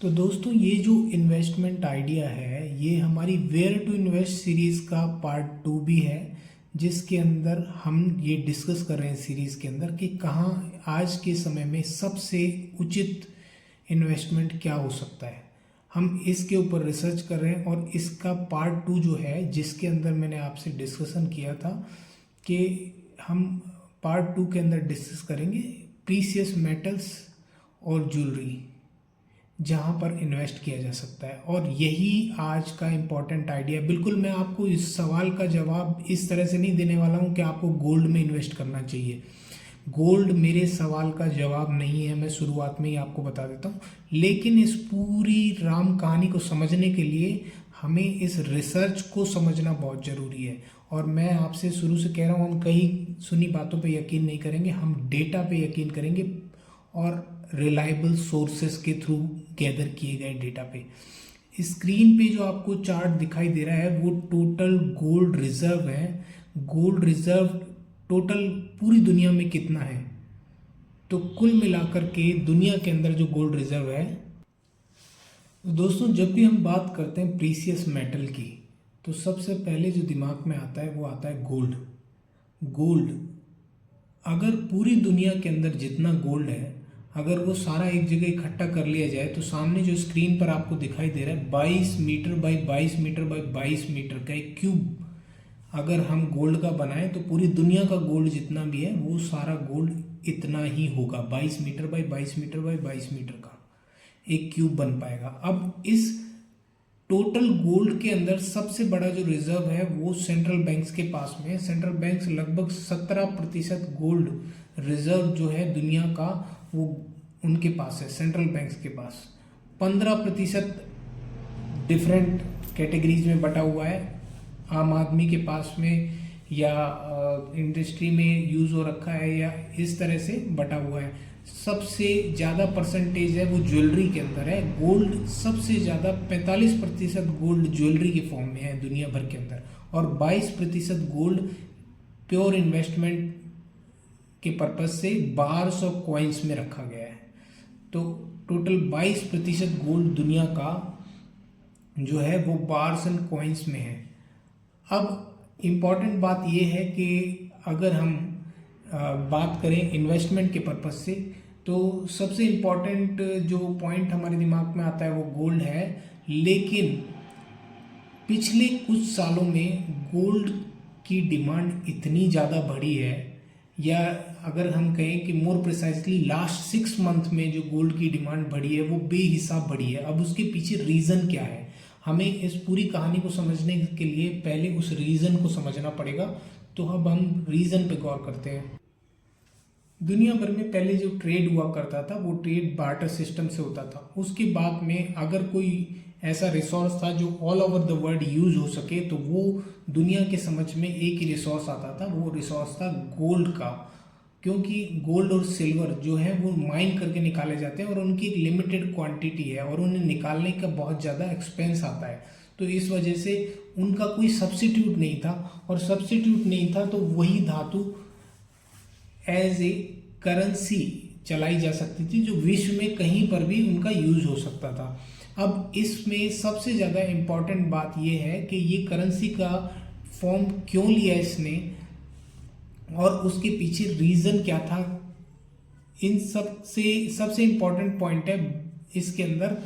तो दोस्तों ये जो इन्वेस्टमेंट आइडिया है ये हमारी वेयर टू इन्वेस्ट सीरीज़ का पार्ट 2 भी है, जिसके अंदर हम ये डिस्कस कर रहे हैं सीरीज़ के अंदर कि कहाँ आज के समय में सबसे उचित इन्वेस्टमेंट क्या हो सकता है। हम इसके ऊपर रिसर्च कर रहे हैं और इसका पार्ट 2 जो है जिसके अंदर मैंने आपसे डिस्कशन किया था कि हम पार्ट 2 के अंदर डिस्कस करेंगे प्रीशियस मेटल्स और ज्वेलरी जहाँ पर इन्वेस्ट किया जा सकता है। और यही आज का इम्पॉर्टेंट आइडिया। बिल्कुल मैं आपको इस सवाल का जवाब इस तरह से नहीं देने वाला हूँ कि आपको गोल्ड में इन्वेस्ट करना चाहिए। गोल्ड मेरे सवाल का जवाब नहीं है, मैं शुरुआत में ही आपको बता देता हूँ। लेकिन इस पूरी राम कहानी को समझने के लिए हमें इस रिसर्च को समझना बहुत ज़रूरी है। और मैं आपसे शुरू से कह रहा हूँ, हम कहीं सुनी बातों पे यकीन नहीं करेंगे, हम डेटा पे यकीन करेंगे और रिलायबल सोर्सेस के थ्रू गैदर किए गए डेटा पे। स्क्रीन पे जो आपको चार्ट दिखाई दे रहा है वो टोटल गोल्ड रिजर्व है। गोल्ड रिजर्व टोटल पूरी दुनिया में कितना है, तो कुल मिलाकर के दुनिया के अंदर जो गोल्ड रिजर्व है। दोस्तों जब भी हम बात करते हैं प्रीशियस मेटल की तो सबसे पहले जो दिमाग में आता है वो आता है गोल्ड। गोल्ड अगर पूरी दुनिया के अंदर जितना गोल्ड है अगर वो सारा एक जगह इकट्ठा कर लिया जाए तो सामने जो स्क्रीन पर आपको दिखाई दे रहा है 22 metre by 22 metre by 22 metre का एक क्यूब अगर हम गोल्ड का बनाएं तो पूरी दुनिया का गोल्ड जितना भी है वो सारा गोल्ड इतना ही होगा। 22 metre by 22 metre by 22 metre का एक क्यूब बन पाएगा। अब इस टोटल गोल्ड के अंदर सबसे बड़ा जो रिजर्व है वो सेंट्रल बैंक्स के पास में है। सेंट्रल बैंक्स लगभग 17% गोल्ड रिजर्व जो है दुनिया का वो उनके पास है। सेंट्रल बैंक्स के पास 15% डिफरेंट कैटेगरीज में बटा हुआ है। आम आदमी के पास में या इंडस्ट्री में यूज़ हो रखा है या इस तरह से बटा हुआ है। सबसे ज़्यादा परसेंटेज है वो ज्वेलरी के अंदर है। गोल्ड सबसे ज़्यादा 45% गोल्ड ज्वेलरी के फॉर्म में है दुनिया भर के अंदर, और 22% गोल्ड प्योर इन्वेस्टमेंट के पर्पज से बार्स और कॉइन्स में रखा गया है। तो टोटल 22% गोल्ड दुनिया का जो है वो बार्स एंड कॉइन्स में है। अब इम्पॉर्टेंट बात ये है कि अगर हम बात करें इन्वेस्टमेंट के पर्पज से तो सबसे इम्पॉर्टेंट जो पॉइंट हमारे दिमाग में आता है वो गोल्ड है। लेकिन पिछले कुछ सालों में गोल्ड की डिमांड इतनी ज़्यादा बढ़ी है, या अगर हम कहें कि मोर प्रिसाइजली लास्ट 6 मंथ में जो गोल्ड की डिमांड बढ़ी है वो बेहिसाब बढ़ी है। अब उसके पीछे रीज़न क्या है, हमें इस पूरी कहानी को समझने के लिए पहले उस रीज़न को समझना पड़ेगा। तो अब हम रीज़न पे गौर करते हैं। दुनिया भर में पहले जो ट्रेड हुआ करता था वो ट्रेड बार्टर सिस्टम से होता था। उसके बाद में अगर कोई ऐसा रिसोर्स था जो all over the world use हो सके तो वो दुनिया के समझ में एक ही रिसोर्स आता था, वो रिसोर्स था गोल्ड का। क्योंकि गोल्ड और सिल्वर जो है वो माइन करके निकाले जाते हैं और उनकी एक लिमिटेड क्वांटिटी है और उन्हें निकालने का बहुत ज़्यादा एक्सपेंस आता है। तो इस वजह से उनका कोई सब्स्टिट्यूट नहीं था, और सब्स्टिट्यूट नहीं था तो वही धातु एज ए करेंसी चलाई जा सकती थी जो विश्व में कहीं पर भी उनका यूज हो सकता था। अब इसमें सबसे ज़्यादा इम्पॉर्टेंट बात यह है कि ये करेंसी का फॉर्म क्यों लिया इसने और उसके पीछे रीज़न क्या था। इन सबसे इम्पॉर्टेंट पॉइंट है इसके अंदर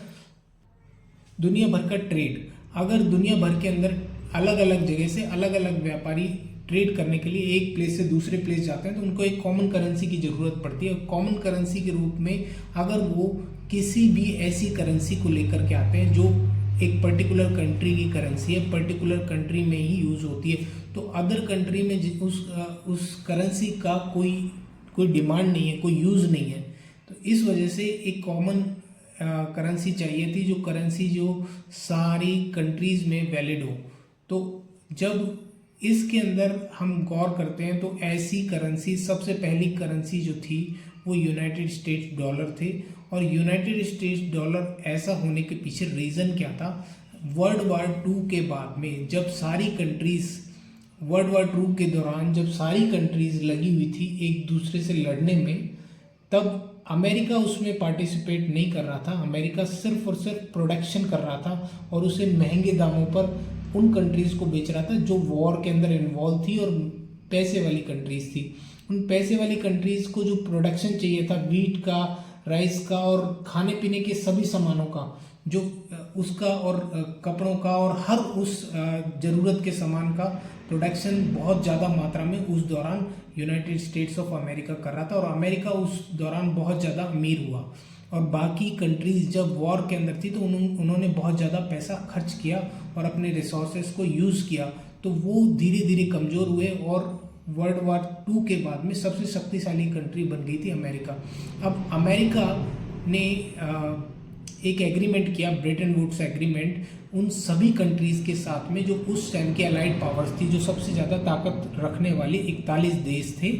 दुनिया भर का ट्रेड। अगर दुनिया भर के अंदर अलग अलग जगह से अलग अलग व्यापारी ट्रेड करने के लिए एक प्लेस से दूसरे प्लेस जाते हैं तो उनको एक कॉमन करेंसी की ज़रूरत पड़ती है। कॉमन करेंसी के रूप में अगर वो किसी भी ऐसी करेंसी को लेकर के आते हैं जो एक पर्टिकुलर कंट्री की करेंसी है, पर्टिकुलर कंट्री में ही यूज़ होती है, तो अदर कंट्री में उस करेंसी का कोई डिमांड नहीं है, कोई यूज़ नहीं है। तो इस वजह से एक कॉमन करेंसी चाहिए थी, जो करेंसी जो सारी कंट्रीज़ में वैलिड हो। तो जब इसके अंदर हम गौर करते हैं तो ऐसी करेंसी, सबसे पहली करेंसी जो थी वो यूनाइटेड स्टेट्स डॉलर थे। और यूनाइटेड स्टेट्स डॉलर ऐसा होने के पीछे रीज़न क्या था, वर्ल्ड वार 2 के बाद में जब सारी कंट्रीज़ वर्ल्ड वार 2 के दौरान जब सारी कंट्रीज़ लगी हुई थी एक दूसरे से लड़ने में, तब अमेरिका उसमें पार्टिसिपेट नहीं कर रहा था। अमेरिका सिर्फ और सिर्फ प्रोडक्शन कर रहा था और उसे महंगे दामों पर उन कंट्रीज़ को बेच रहा था जो वॉर के अंदर इन्वॉल्व थी और पैसे वाली कंट्रीज़ थी। उन पैसे वाली कंट्रीज़ को जो प्रोडक्शन चाहिए था वीट का, राइस का और खाने पीने के सभी सामानों का, जो उसका और कपड़ों का और हर उस ज़रूरत के सामान का प्रोडक्शन बहुत ज़्यादा मात्रा में उस दौरान यूनाइटेड स्टेट्स ऑफ अमेरिका कर रहा था और अमेरिका उस दौरान बहुत ज़्यादा अमीर हुआ। और बाकी कंट्रीज़ जब वॉर के अंदर थी तो उन्होंने बहुत ज़्यादा पैसा खर्च किया और अपने रिसोर्सेज को यूज़ किया, तो वो धीरे धीरे कमज़ोर हुए और वर्ल्ड वार 2 के बाद में सबसे शक्तिशाली कंट्री बन गई थी अमेरिका। अब अमेरिका ने एक एग्रीमेंट किया, ब्रेटन वुड्स एग्रीमेंट, उन सभी कंट्रीज़ के साथ में जो उस टाइम के अलाइड पावर्स थी, जो सबसे ज़्यादा ताकत रखने वाले 41 देश थे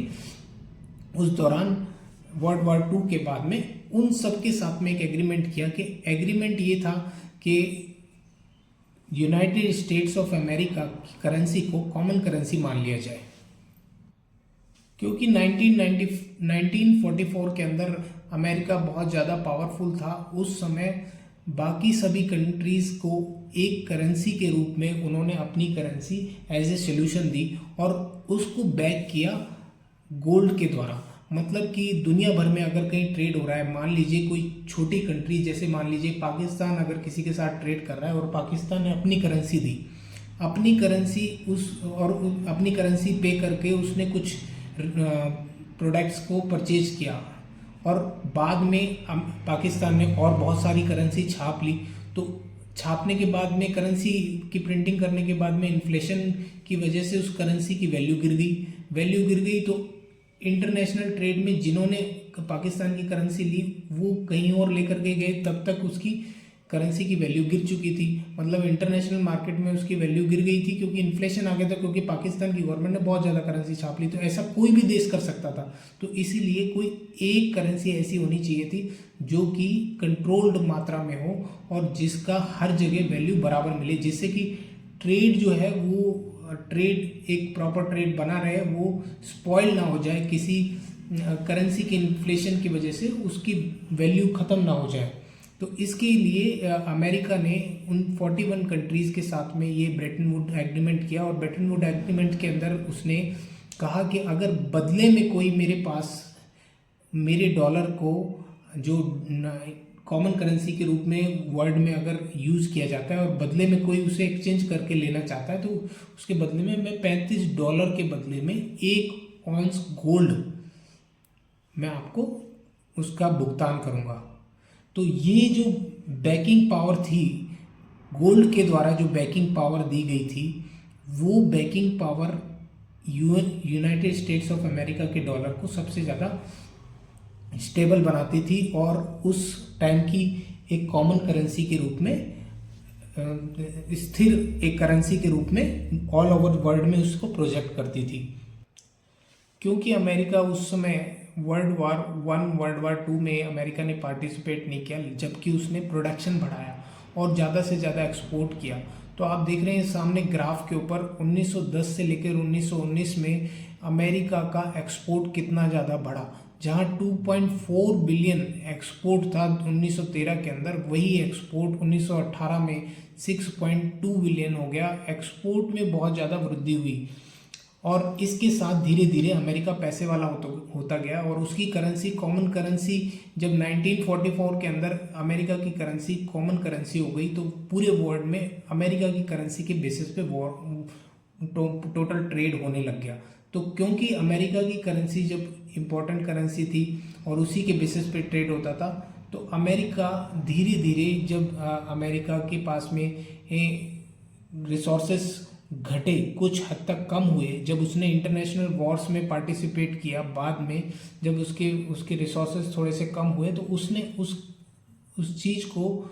उस दौरान वर्ल्ड वार 2 के बाद में। उन सब के साथ में एक एग्रीमेंट किया कि एग्रीमेंट ये था कि यूनाइटेड स्टेट्स ऑफ अमेरिका की करेंसी को कॉमन करेंसी मान लिया जाए, क्योंकि 1944 के अंदर अमेरिका बहुत ज़्यादा पावरफुल था। उस समय बाकी सभी कंट्रीज़ को एक करेंसी के रूप में उन्होंने अपनी करेंसी एज ए सोल्यूशन दी और उसको बैक किया गोल्ड के द्वारा। मतलब कि दुनिया भर में अगर कहीं ट्रेड हो रहा है, मान लीजिए कोई छोटी कंट्री जैसे मान लीजिए पाकिस्तान अगर किसी के साथ ट्रेड कर रहा है और पाकिस्तान ने अपनी करेंसी दी, अपनी करेंसी अपनी करेंसी पे करके उसने कुछ प्रोडक्ट्स को परचेज किया और बाद में पाकिस्तान ने और बहुत सारी करेंसी छाप ली, तो छापने के बाद में करेंसी की प्रिंटिंग करने के बाद में इन्फ्लेशन की वजह से उस करेंसी की वैल्यू गिर गई। तो इंटरनेशनल ट्रेड में जिन्होंने पाकिस्तान की करेंसी ली वो कहीं और लेकर के गए, तब तक उसकी करेंसी की वैल्यू गिर चुकी थी। मतलब इंटरनेशनल मार्केट में उसकी वैल्यू गिर गई थी क्योंकि इन्फ्लेशन आ गया था, क्योंकि पाकिस्तान की गवर्नमेंट ने बहुत ज़्यादा करेंसी छाप ली। तो ऐसा कोई भी देश कर सकता था, तो इसीलिए कोई एक करेंसी ऐसी होनी चाहिए थी जो कि कंट्रोल्ड मात्रा में हो और जिसका हर जगह वैल्यू बराबर मिले, जिससे कि ट्रेड जो है वो ट्रेड एक प्रॉपर ट्रेड बना रहे, वो स्पॉइल ना हो जाए किसी करेंसी के इन्फ्लेशन की वजह से, उसकी वैल्यू ख़त्म ना हो जाए। तो इसके लिए अमेरिका ने उन 41 कंट्रीज़ के साथ में ये ब्रेटन वुड एग्रीमेंट किया और ब्रेटन वुड एग्रीमेंट के अंदर उसने कहा कि अगर बदले में कोई मेरे पास मेरे डॉलर को जो कॉमन करेंसी के रूप में वर्ल्ड में अगर यूज़ किया जाता है और बदले में कोई उसे एक्सचेंज करके लेना चाहता है, तो उसके बदले में मैं $35 के बदले में 1 ऑन्स गोल्ड मैं आपको उसका भुगतान करूँगा। तो ये जो बैकिंग पावर थी, गोल्ड के द्वारा जो बैकिंग पावर दी गई थी, वो banking power United states of America के डॉलर को सबसे ज़्यादा स्टेबल बनाती थी और उस टाइम की एक कॉमन करेंसी के रूप में, स्थिर एक करेंसी के रूप में ऑल ओवर वर्ल्ड में उसको प्रोजेक्ट करती थी। क्योंकि अमेरिका उस समय वर्ल्ड वार 1 वर्ल्ड वार 2 में अमेरिका ने पार्टिसिपेट नहीं किया, जबकि उसने प्रोडक्शन बढ़ाया और ज़्यादा से ज़्यादा एक्सपोर्ट किया। तो आप देख रहे हैं सामने ग्राफ के ऊपर 1910 से लेकर 1919 में अमेरिका का एक्सपोर्ट कितना ज़्यादा बढ़ा। जहां 2.4 बिलियन एक्सपोर्ट था 1913 के अंदर, वही एक्सपोर्ट 1918 में 6.2 बिलियन हो गया। एक्सपोर्ट में बहुत ज़्यादा वृद्धि हुई और इसके साथ धीरे धीरे अमेरिका पैसे वाला होता गया और उसकी करेंसी कॉमन करेंसी जब 1944 के अंदर अमेरिका की करेंसी कॉमन करेंसी हो गई, तो पूरे वर्ल्ड में अमेरिका की करेंसी के बेसिस पे टोटल ट्रेड होने लग गया। तो क्योंकि अमेरिका की करेंसी जब इम्पोर्टेंट करेंसी थी और उसी के बेसिस पे ट्रेड होता था, तो अमेरिका धीरे धीरे जब अमेरिका के पास में रिसोर्सेस घटे, कुछ हद तक कम हुए, जब उसने इंटरनेशनल वॉर्स में पार्टिसिपेट किया, बाद में जब उसके रिसोर्सेस थोड़े से कम हुए, तो उसने उस चीज़ को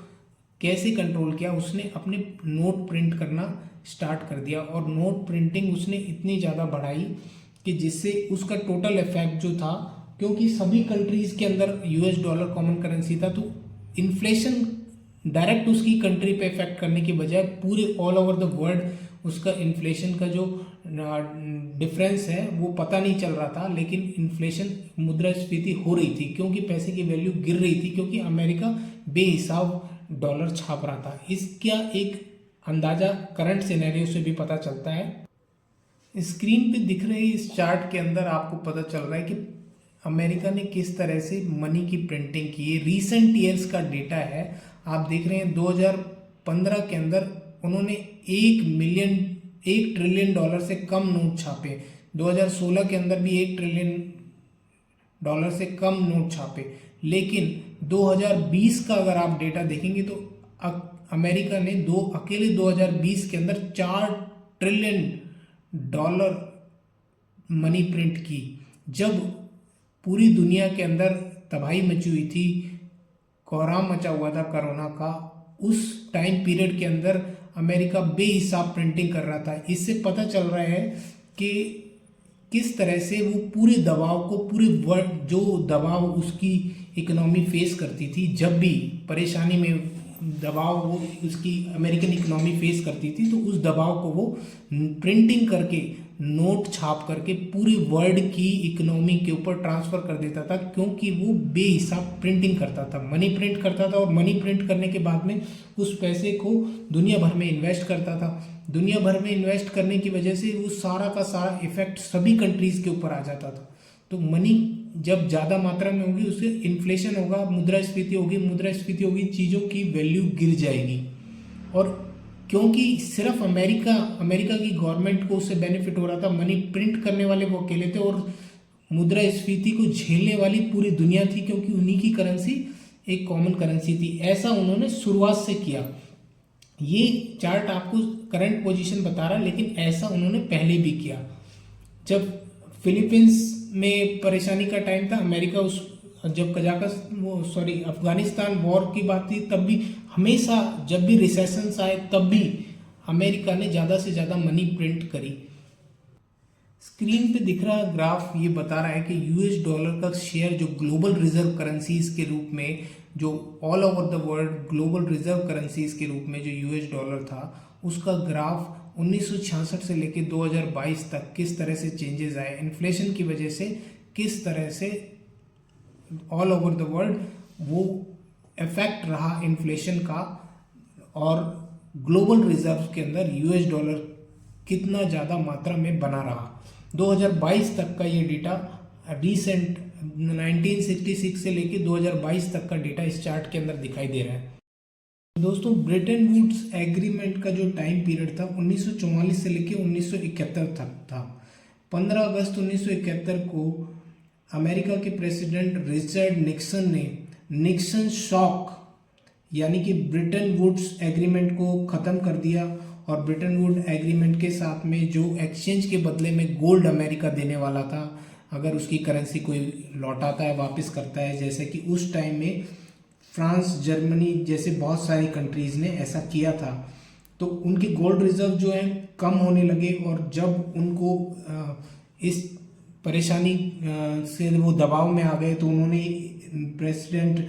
कैसे कंट्रोल किया, उसने अपने नोट प्रिंट करना स्टार्ट कर दिया और नोट प्रिंटिंग उसने इतनी ज़्यादा बढ़ाई कि जिससे उसका टोटल इफेक्ट जो था, क्योंकि सभी कंट्रीज़ के अंदर यूएस डॉलर कॉमन करेंसी था, तो इन्फ्लेशन डायरेक्ट उसकी कंट्री पे इफेक्ट करने के बजाय पूरे ऑल ओवर द वर्ल्ड उसका इन्फ्लेशन का जो डिफरेंस है वो पता नहीं चल रहा था, लेकिन इन्फ्लेशन मुद्रास्फीति हो रही थी क्योंकि पैसे की वैल्यू गिर रही थी, क्योंकि अमेरिका बेहिसाब डॉलर छाप रहा था। इसका एक अंदाजा करंट सिनेरियो से भी पता चलता है। स्क्रीन पे दिख रहे इस चार्ट के अंदर आपको पता चल रहा है कि अमेरिका ने किस तरह से मनी की प्रिंटिंग की है। रीसेंट ईयर्स का डेटा है, आप देख रहे हैं 2015 के अंदर उन्होंने 1 ट्रिलियन डॉलर से कम नोट छापे। 2016 के अंदर भी 1 ट्रिलियन डॉलर से कम नोट छापे। लेकिन 2020 का अगर आप डेटा देखेंगे तो अमेरिका ने अकेले 2020 के अंदर 4 ट्रिलियन डॉलर मनी प्रिंट की। जब पूरी दुनिया के अंदर तबाही मची हुई थी, कोहराम मचा हुआ था कोरोना का, उस टाइम पीरियड के अंदर अमेरिका बेहिसाब प्रिंटिंग कर रहा था। इससे पता चल रहा है कि किस तरह से वो पूरे दबाव को, पूरे वर्ल्ड जो दबाव उसकी इकोनॉमी फेस करती थी, जब भी परेशानी में दबाव वो उसकी अमेरिकन इकोनॉमी फेस करती थी, तो उस दबाव को वो प्रिंटिंग करके, नोट छाप करके पूरे वर्ल्ड की इकोनॉमी के ऊपर ट्रांसफर कर देता था, क्योंकि वो बेहिसाब प्रिंटिंग करता था, मनी प्रिंट करता था। और मनी प्रिंट करने के बाद में उस पैसे को दुनिया भर में इन्वेस्ट करता था। दुनिया भर में इन्वेस्ट करने की वजह से वो सारा का सारा इफेक्ट सभी कंट्रीज के ऊपर आ जाता था। तो मनी जब ज़्यादा मात्रा में होगी, उससे इन्फ्लेशन होगा, मुद्रास्फीति होगी, चीज़ों की वैल्यू गिर जाएगी। और क्योंकि सिर्फ अमेरिका की गवर्नमेंट को उससे बेनिफिट हो रहा था, मनी प्रिंट करने वाले वो अकेले थे, और मुद्रास्फीति को झेलने वाली पूरी दुनिया थी, क्योंकि उन्हीं की करेंसी एक कॉमन करेंसी थी। ऐसा उन्होंने शुरुआत से किया। ये चार्ट आपको करंट पोजीशन बता रहा है, लेकिन ऐसा उन्होंने पहले भी किया। जब फिलीपींस में परेशानी का टाइम था, अमेरिका जब अफगानिस्तान वॉर की बात थी, तब भी हमेशा जब भी रिसेशंस आए, तब भी अमेरिका ने ज़्यादा से ज़्यादा मनी प्रिंट करी। स्क्रीन पे दिख रहा ग्राफ ये बता रहा है कि यूएस डॉलर का शेयर जो ग्लोबल रिजर्व करेंसीज के रूप में, जो all over the world global reserve currencies के रूप में जो यूएस डॉलर था, उसका ग्राफ 1966 से लेकर 2022 तक किस तरह से चेंजेस आए, इन्फ्लेशन की वजह से किस तरह से ऑल ओवर द वर्ल्ड वो इफेक्ट रहा इन्फ्लेशन का, और ग्लोबल रिजर्व के अंदर यूएस डॉलर कितना ज़्यादा मात्रा में बना रहा। 2022 तक का ये डेटा रीसेंट 1966 से लेकर 2022 तक का डेटा इस चार्ट के अंदर दिखाई दे रहा है। दोस्तों, ब्रेटन वुड्स एग्रीमेंट का जो टाइम पीरियड था 1944 से लेकर 1971 तक था। 15 अगस्त 1971 को अमेरिका के प्रेसिडेंट रिचर्ड निक्सन ने निक्सन शॉक यानी कि ब्रेटन वुड्स एग्रीमेंट को ख़त्म कर दिया, और ब्रेटन वुड एग्रीमेंट के साथ में जो एक्सचेंज के बदले में गोल्ड अमेरिका देने वाला था, अगर उसकी करेंसी कोई लौटाता है, वापस करता है, जैसे कि उस टाइम में फ्रांस, जर्मनी जैसे बहुत सारी कंट्रीज़ ने ऐसा किया था, तो उनके गोल्ड रिजर्व जो है कम होने लगे। और जब उनको इस परेशानी से वो दबाव में आ गए, तो उन्होंने प्रेसिडेंट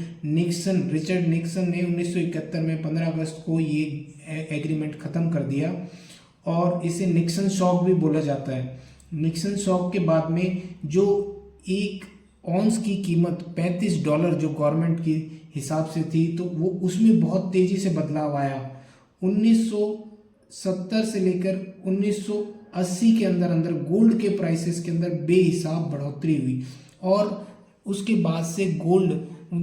रिचर्ड निक्सन ने 1971 में 15 अगस्त को ये एग्रीमेंट ख़त्म कर दिया, और इसे निक्सन शॉक भी बोला जाता है। निक्सन शॉक के बाद में जो एक ऑन्स की कीमत $35 जो गवर्नमेंट के हिसाब से थी, तो वो उसमें बहुत तेज़ी से बदलाव आया। 1970 से लेकर 1980 के अंदर गोल्ड के प्राइसेस के अंदर बेहिसाब बढ़ोतरी हुई, और उसके बाद से गोल्ड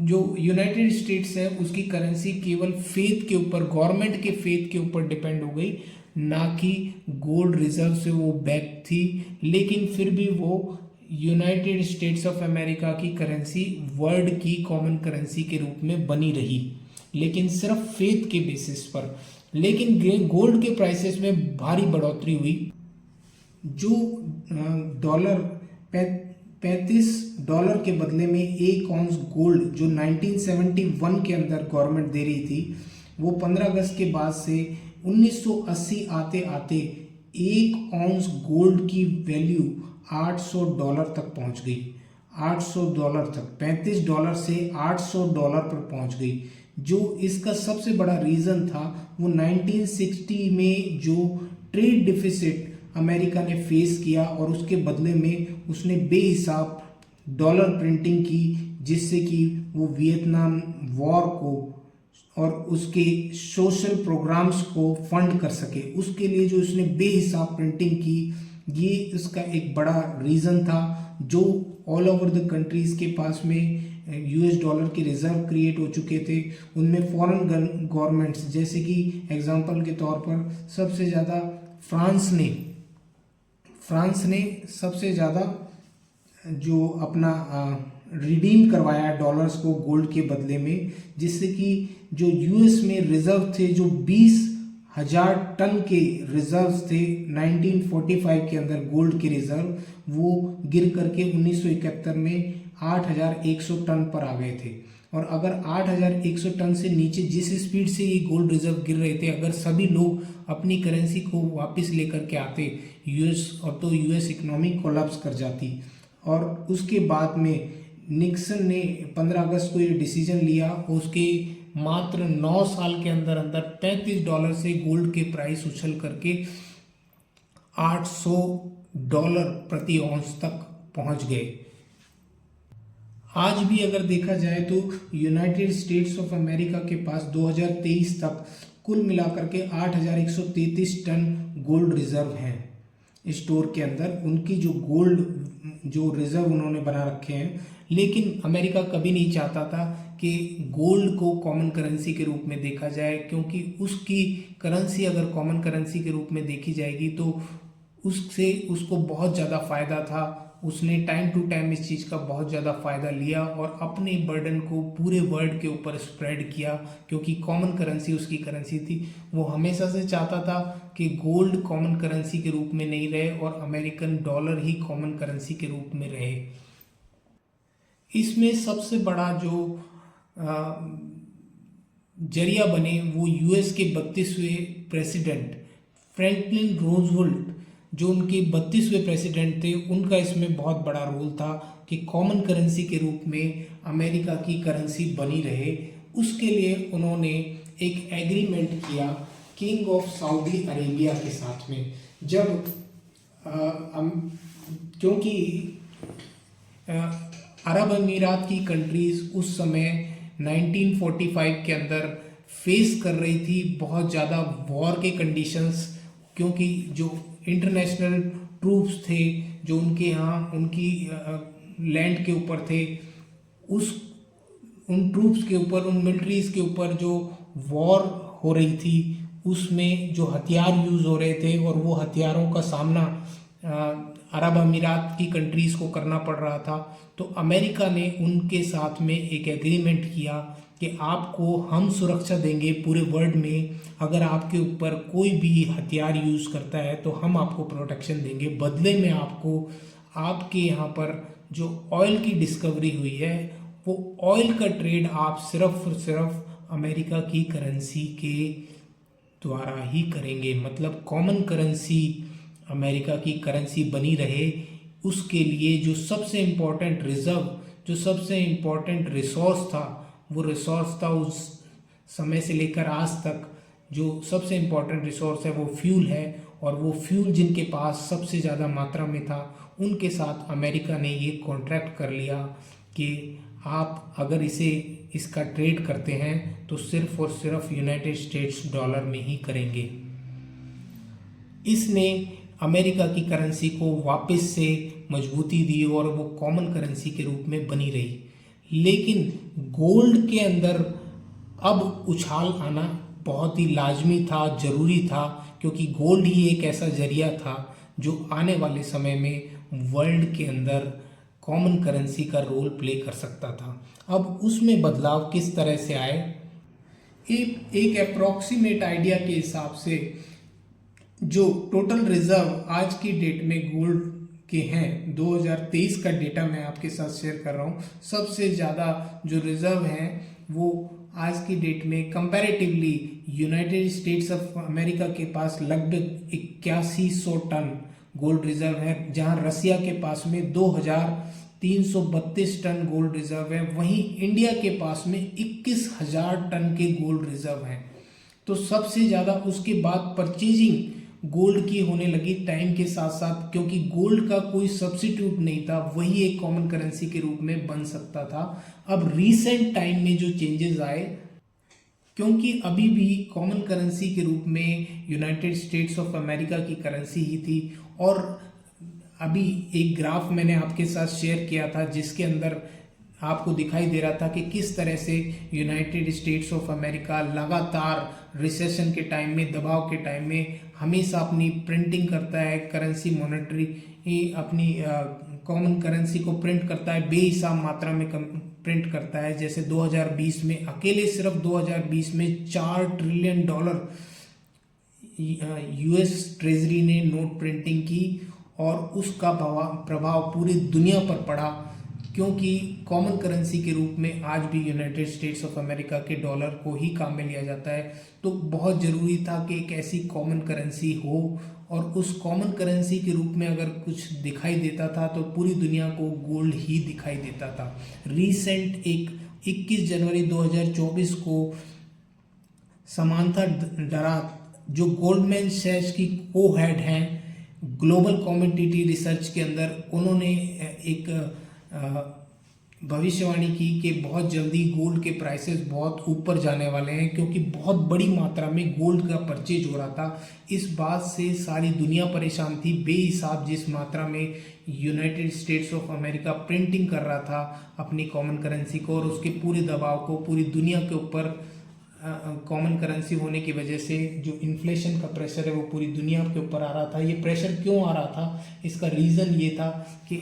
जो यूनाइटेड स्टेट्स है उसकी करेंसी केवल फेथ के ऊपर, गवर्नमेंट के फेथ के ऊपर डिपेंड हो गई, ना कि गोल्ड रिजर्व से वो बैक थी। लेकिन फिर भी वो यूनाइटेड स्टेट्स ऑफ अमेरिका की करेंसी वर्ल्ड की कॉमन करेंसी के रूप में बनी रही, लेकिन सिर्फ फेथ के बेसिस पर। लेकिन गोल्ड के प्राइसेस में भारी बढ़ोतरी हुई। जो $35 के बदले में एक ऑन्स गोल्ड जो 1971 के अंदर गवर्नमेंट दे रही थी, वो 15 अगस्त के बाद से 1980 आते आते एक ऑन्स गोल्ड की वैल्यू $800 तक पहुंच गई। $800 तक, $35 से $800 पर पहुंच गई। जो इसका सबसे बड़ा रीज़न था वो 1960 में जो ट्रेड डिफिसिट अमेरिका ने फेस किया और उसके बदले में उसने बेहिसाब डॉलर प्रिंटिंग की, जिससे कि वो वियतनाम वॉर को और उसके सोशल प्रोग्राम्स को फंड कर सके। उसके लिए जो उसने बेहिसाब प्रिंटिंग की, ये उसका एक बड़ा रीज़न था। जो ऑल ओवर द कंट्रीज़ के पास में यूएस डॉलर के रिजर्व क्रिएट हो चुके थे, उनमें फॉरेन गवर्नमेंट्स, जैसे कि एग्जांपल के तौर पर सबसे ज़्यादा फ्रांस ने सबसे ज़्यादा जो अपना रिडीम करवाया डॉलर्स को गोल्ड के बदले में, जिससे कि जो यूएस में रिजर्व थे, जो 20,000 टन के रिजर्व्स थे 1945 के अंदर गोल्ड के रिजर्व, वो गिर करके 1971 में 8,100 टन पर आ गए थे। और अगर 8,100 टन से नीचे जिस स्पीड से ये गोल्ड रिजर्व गिर रहे थे, अगर सभी लोग अपनी करेंसी को वापस लेकर के आते यूएस, और तो यूएस इकोनॉमी कोलैप्स कर जाती। और उसके बाद में निक्सन ने 15 अगस्त को ये डिसीजन लिया, उसके मात्र 9 साल के अंदर अंदर $35 से गोल्ड के प्राइस उछल करके $800 प्रति औंस तक पहुंच गए। आज भी अगर देखा जाए तो यूनाइटेड स्टेट्स ऑफ अमेरिका के पास 2023 तक कुल मिलाकर के 8,133 टन गोल्ड रिजर्व हैं स्टोर के अंदर। उनकी जो गोल्ड जो रिजर्व उन्होंने बना रखे हैं, लेकिन अमेरिका कभी नहीं चाहता था कि गोल्ड को कॉमन करेंसी के रूप में देखा जाए, क्योंकि उसकी करेंसी अगर कॉमन करेंसी के रूप में देखी जाएगी तो उससे उसको बहुत ज़्यादा फ़ायदा था। उसने टाइम टू टाइम इस चीज़ का बहुत ज़्यादा फ़ायदा लिया और अपने बर्डन को पूरे वर्ल्ड के ऊपर स्प्रेड किया, क्योंकि कॉमन करेंसी उसकी करेंसी थी। वो हमेशा से चाहता था कि गोल्ड कॉमन करेंसी के रूप में नहीं रहे और अमेरिकन डॉलर ही कॉमन करेंसी के रूप में रहे। इसमें सबसे बड़ा जो जरिया बने वो यूएस के 32वें प्रेसिडेंट फ्रैंकलिन रूजवेल्ट, जो उनके 32वें प्रेसिडेंट थे, उनका इसमें बहुत बड़ा रोल था कि कॉमन करेंसी के रूप में अमेरिका की करेंसी बनी रहे। उसके लिए उन्होंने एक एग्रीमेंट किया किंग ऑफ सऊदी अरेबिया के साथ में। जब क्योंकि अरब अमीरात की कंट्रीज उस समय 1945 के अंदर फेस कर रही थी बहुत ज़्यादा वॉर के कंडीशंस, क्योंकि जो इंटरनेशनल ट्रूप्स थे जो उनके यहाँ उनकी लैंड के ऊपर थे, उन ट्रूप्स के ऊपर, उन मिलिट्रीज के ऊपर जो वॉर हो रही थी, उसमें जो हथियार यूज़ हो रहे थे और वो हथियारों का सामना अरब अमीरात की कंट्रीज़ को करना पड़ रहा था। तो अमेरिका ने उनके साथ में एक एग्रीमेंट किया कि आपको हम सुरक्षा देंगे पूरे वर्ल्ड में, अगर आपके ऊपर कोई भी हथियार यूज़ करता है तो हम आपको प्रोटेक्शन देंगे। बदले में आपको आपके यहाँ पर जो ऑयल की डिस्कवरी हुई है, वो ऑयल का ट्रेड आप सिर्फ और सिर्फ अमेरिका की करेंसी के द्वारा ही करेंगे। मतलब कॉमन करेंसी अमेरिका की करेंसी बनी रहे। उसके लिए जो सबसे इम्पोर्टेंट रिजर्व, जो सबसे इम्पोर्टेंट रिसोर्स था, वो रिसोर्स था उस समय से लेकर आज तक जो सबसे इम्पोर्टेंट रिसोर्स है वो फ्यूल है। और वो फ्यूल जिनके पास सबसे ज़्यादा मात्रा में था, उनके साथ अमेरिका ने ये कॉन्ट्रैक्ट कर लिया कि आप अगर इसका ट्रेड करते हैं तो सिर्फ और सिर्फ यूनाइटेड स्टेट्स डॉलर में ही करेंगे। इसने अमेरिका की करेंसी को वापस से मजबूती दी और वो कॉमन करेंसी के रूप में बनी रही। लेकिन गोल्ड के अंदर अब उछाल आना बहुत ही लाजमी था, ज़रूरी था, क्योंकि गोल्ड ही एक ऐसा जरिया था जो आने वाले समय में वर्ल्ड के अंदर कॉमन करेंसी का रोल प्ले कर सकता था। अब उसमें बदलाव किस तरह से आए, एक अप्रॉक्सीमेट आइडिया के हिसाब से जो टोटल रिजर्व आज की डेट में गोल्ड के हैं, 2023 का डेटा मैं आपके साथ शेयर कर रहा हूँ। सबसे ज़्यादा जो रिजर्व हैं वो आज की डेट में comparatively United states of America के पास लगभग 8100 टन गोल्ड रिजर्व है, जहां रसिया के पास में 2332 टन गोल्ड रिजर्व है। वहीं इंडिया के पास में 21,000 टन के गोल्ड रिजर्व हैं। तो सबसे ज़्यादा उसके बाद परचेजिंग गोल्ड की होने लगी टाइम के साथ साथ, क्योंकि गोल्ड का कोई सब्स्टिट्यूट नहीं था, वही एक कॉमन करेंसी के रूप में बन सकता था। अब रीसेंट टाइम में जो चेंजेस आए, क्योंकि अभी भी कॉमन करेंसी के रूप में यूनाइटेड स्टेट्स ऑफ अमेरिका की करेंसी ही थी, और अभी एक ग्राफ मैंने आपके साथ शेयर किया था जिसके अंदर आपको दिखाई दे रहा था कि किस तरह से यूनाइटेड स्टेट्स ऑफ अमेरिका लगातार रिसेशन के टाइम में, दबाव के टाइम में हमेशा अपनी प्रिंटिंग करता है, करेंसी मॉनेटरी अपनी कॉमन करेंसी को प्रिंट करता है, बेहिसाब मात्रा में प्रिंट करता है। जैसे 2020 में अकेले सिर्फ 2020 में $4 ट्रिलियन यूएस ट्रेजरी ने नोट प्रिंटिंग की, और उसका प्रभाव पूरी दुनिया पर पड़ा, क्योंकि कॉमन करेंसी के रूप में आज भी यूनाइटेड स्टेट्स ऑफ अमेरिका के डॉलर को ही काम में लिया जाता है। तो बहुत ज़रूरी था कि एक ऐसी कॉमन करेंसी हो, और उस कॉमन करेंसी के रूप में अगर कुछ दिखाई देता था तो पूरी दुनिया को गोल्ड ही दिखाई देता था। रिसेंट 21 जनवरी 2024 को समांथा डराक, जो गोल्डमैन सैच की को हेड हैं ग्लोबल कमोडिटी रिसर्च के अंदर, उन्होंने एक भविष्यवाणी की कि बहुत जल्दी गोल्ड के प्राइसेस बहुत ऊपर जाने वाले हैं, क्योंकि बहुत बड़ी मात्रा में गोल्ड का परचेज हो रहा था। इस बात से सारी दुनिया परेशान थी, बेहिसाब जिस मात्रा में United states of America printing कर रहा था अपनी कॉमन करेंसी को, और उसके पूरे दबाव को पूरी दुनिया के ऊपर कॉमन करेंसी होने की वजह से जो इन्फ्लेशन का प्रेशर है वो पूरी दुनिया के ऊपर आ रहा था। ये प्रेशर क्यों आ रहा था, इसका रीज़न ये था कि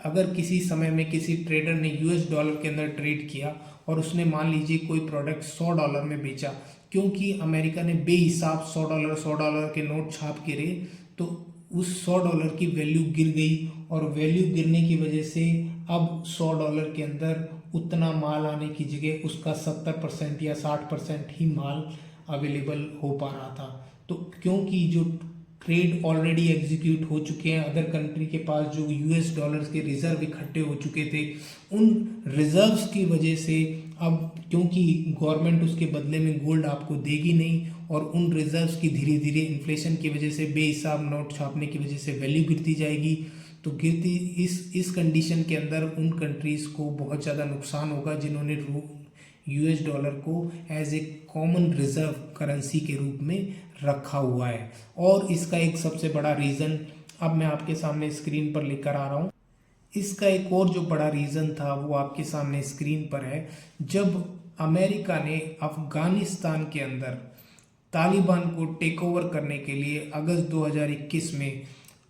अगर किसी समय में किसी ट्रेडर ने यूएस डॉलर के अंदर ट्रेड किया और उसने मान लीजिए कोई प्रोडक्ट $100 में बेचा, क्योंकि अमेरिका ने बेहिसाब $100 के नोट छाप गिरे, तो उस $100 की वैल्यू गिर गई, और वैल्यू गिरने की वजह से अब $100 के अंदर उतना माल आने की जगह उसका 70% या 60% ही माल अवेलेबल हो पा रहा था। तो क्योंकि जो ट्रेड ऑलरेडी एग्जीक्यूट हो चुके हैं, अदर कंट्री के पास जो यूएस डॉलर्स के रिजर्व इकट्ठे हो चुके थे, उन रिजर्व्स की वजह से अब, क्योंकि गवर्नमेंट उसके बदले में गोल्ड आपको देगी नहीं, और उन रिजर्व्स की धीरे धीरे इन्फ्लेशन की वजह से, बेहिसाब नोट छापने की वजह से वैल्यू गिरती जाएगी। तो गिरती इस कंडीशन के अंदर उन कंट्रीज़ को बहुत ज़्यादा नुकसान होगा जिन्होंने यूएस डॉलर को as a common reserve currency के रूप में रखा हुआ है। और इसका एक सबसे बड़ा रीज़न अब मैं आपके सामने स्क्रीन पर लेकर आ रहा हूँ। इसका एक और जो बड़ा रीज़न था वो आपके सामने स्क्रीन पर है। जब अमेरिका ने अफगानिस्तान के अंदर तालिबान को टेक ओवर करने के लिए अगस्त 2021 में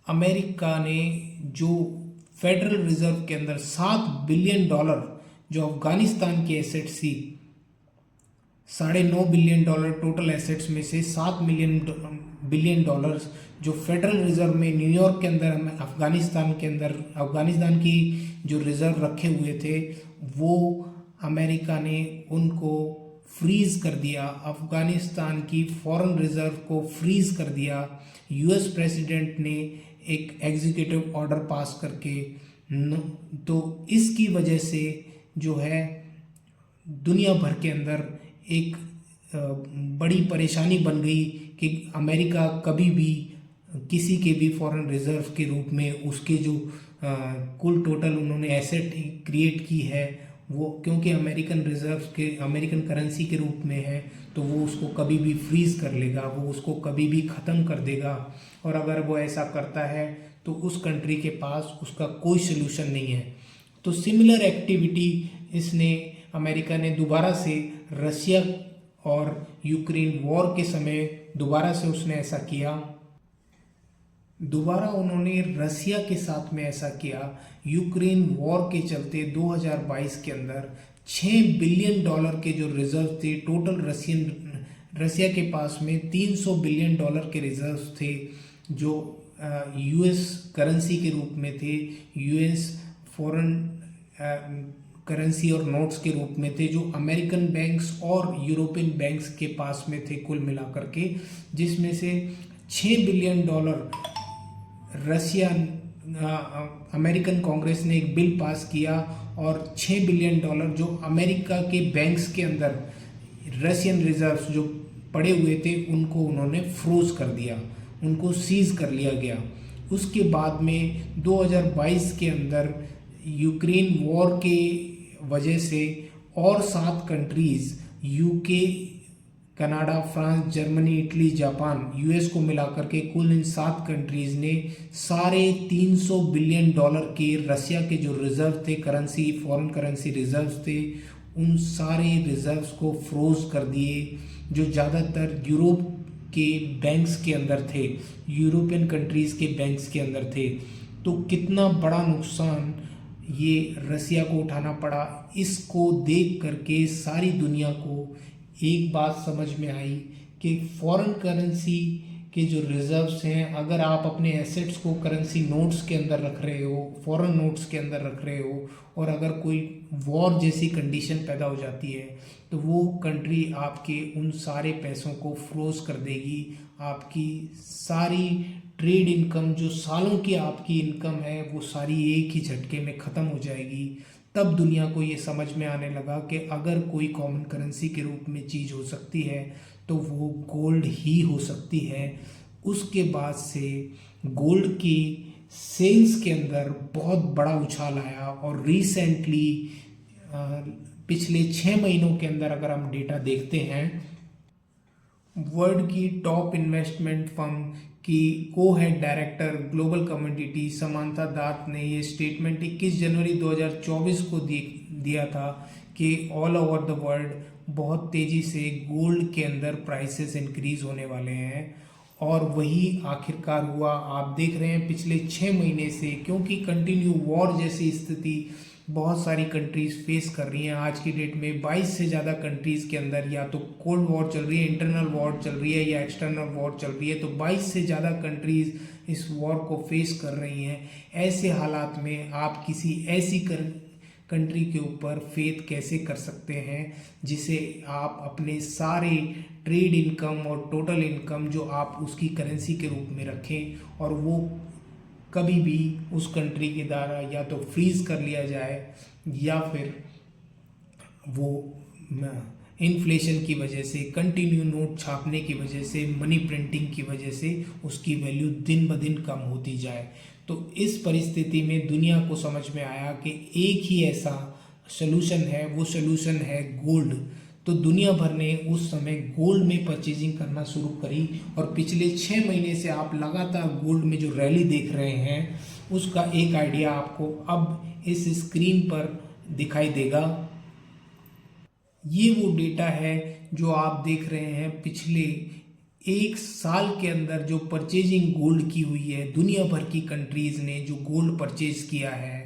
अमेरिका ने जो फेडरल रिजर्व के अंदर $7 बिलियन जो अफगानिस्तान की एसेट्स थी, $9.5 बिलियन टोटल एसेट्स में से $7 बिलियन जो फेडरल रिजर्व में न्यूयॉर्क के अंदर अफगानिस्तान की जो रिजर्व रखे हुए थे, वो अमेरिका ने उनको फ्रीज कर दिया। अफगानिस्तान की फॉरेन रिजर्व को फ्रीज कर दिया। यूएस प्रेसिडेंट ने एक एग्जीक्यूटिव ऑर्डर पास करके, तो इसकी वजह से जो है दुनिया भर के अंदर एक बड़ी परेशानी बन गई कि अमेरिका कभी भी किसी के भी फॉरेन रिजर्व के रूप में उसके जो कुल टोटल उन्होंने एसेट क्रिएट की है, वो क्योंकि अमेरिकन रिजर्व के अमेरिकन करेंसी के रूप में है, तो वो उसको कभी भी फ्रीज कर लेगा, वो उसको कभी भी ख़त्म कर देगा। और अगर वो ऐसा करता है तो उस कंट्री के पास उसका कोई सलूशन नहीं है। तो सिमिलर एक्टिविटी इसने अमेरिका ने दोबारा से रशिया और यूक्रेन वॉर के समय दोबारा से उसने ऐसा किया। दोबारा उन्होंने रशिया के साथ में ऐसा किया। यूक्रेन वॉर के चलते 2022 के अंदर $6 बिलियन के जो रिजर्व थे टोटल रशिया के पास में $300 बिलियन के रिजर्व थे, जो यूएस करेंसी के रूप में थे, यूएस फॉरेन करेंसी और नोट्स के रूप में थे, जो अमेरिकन बैंक्स और यूरोपियन बैंक्स के पास में थे कुल मिलाकर के, जिसमें से $6 बिलियन अमेरिकन कांग्रेस ने एक बिल पास किया, और $6 बिलियन जो अमेरिका के बैंक्स के अंदर रशियन रिजर्व्स जो पड़े हुए थे उनको उन्होंने फ्रोज कर दिया। उनको सीज कर लिया गया। उसके बाद में 2022 के अंदर यूक्रेन वॉर के वजह से और 7 countries UK, Canada, France, Germany, Italy, Japan, US को मिलाकर के कुल इन 7 कंट्रीज़ ने सारे $300 बिलियन के रसिया के जो रिजर्व थे, करेंसी, फॉरेन करेंसी रिजर्व्स थे, उन सारे रिजर्व्स को फ्रोज कर दिए, जो ज़्यादातर यूरोप के बैंक्स के अंदर थे, यूरोपियन कंट्रीज़ के बैंक्स के अंदर थे। तो कितना बड़ा नुकसान ये रसिया को उठाना पड़ा, इसको देख करके सारी दुनिया को एक बात समझ में आई कि फॉरेन करेंसी के जो रिजर्व्स हैं, अगर आप अपने एसेट्स को करेंसी नोट्स के अंदर रख रहे हो, फॉरेन नोट्स के अंदर रख रहे हो, और अगर कोई वॉर जैसी कंडीशन पैदा हो जाती है तो वो कंट्री आपके उन सारे पैसों को फ्रोज कर देगी। आपकी सारी ट्रेड इनकम, जो सालों की आपकी इनकम है, वो सारी एक ही झटके में ख़त्म हो जाएगी। तब दुनिया को ये समझ में आने लगा कि अगर कोई कॉमन करेंसी के रूप में चीज़ हो सकती है तो वो गोल्ड ही हो सकती है। उसके बाद से गोल्ड की सेल्स के अंदर बहुत बड़ा उछाल आया, और रिसेंटली पिछले 6 महीनों के अंदर अगर हम डेटा देखते हैं, वर्ल्ड की टॉप इन्वेस्टमेंट फर्म की को head director global commodity Samantha Das ने ये स्टेटमेंट 21 जनवरी 2024 को दिया था कि ऑल ओवर द वर्ल्ड बहुत तेज़ी से गोल्ड के अंदर प्राइसेस इंक्रीज होने वाले हैं, और वही आखिरकार हुआ। आप देख रहे हैं पिछले 6 महीने से, क्योंकि कंटिन्यू वॉर जैसी स्थिति बहुत सारी कंट्रीज़ फेस कर रही हैं। आज की डेट में 22 से ज़्यादा कंट्रीज़ के अंदर या तो कोल्ड वॉर चल रही है, इंटरनल वॉर चल रही है, या एक्सटर्नल वॉर चल रही है। तो 22 से ज़्यादा कंट्रीज़ इस वॉर को फेस कर रही हैं। ऐसे हालात में आप किसी ऐसी कंट्री के ऊपर फेथ कैसे कर सकते हैं जिसे आप अपने सारे ट्रेड इनकम और टोटल इनकम जो आप उसकी करेंसी के रूप में रखें, और वो कभी भी उस कंट्री के द्वारा या तो फ्रीज कर लिया जाए, या फिर वो इन्फ्लेशन की वजह से, कंटिन्यू नोट छापने की वजह से, मनी प्रिंटिंग की वजह से उसकी वैल्यू दिन ब दिन कम होती जाए। तो इस परिस्थिति में दुनिया को समझ में आया कि एक ही ऐसा सलूशन है, वो सलूशन है गोल्ड। तो दुनिया भर ने उस समय गोल्ड में परचेजिंग करना शुरू करी, और पिछले 6 महीने से आप लगातार गोल्ड में जो रैली देख रहे हैं, उसका एक आइडिया आपको अब इस स्क्रीन पर दिखाई देगा। ये वो डेटा है जो आप देख रहे हैं, पिछले 1 साल के अंदर जो परचेजिंग गोल्ड की हुई है, दुनिया भर की कंट्रीज़ ने जो गोल्ड परचेज किया है,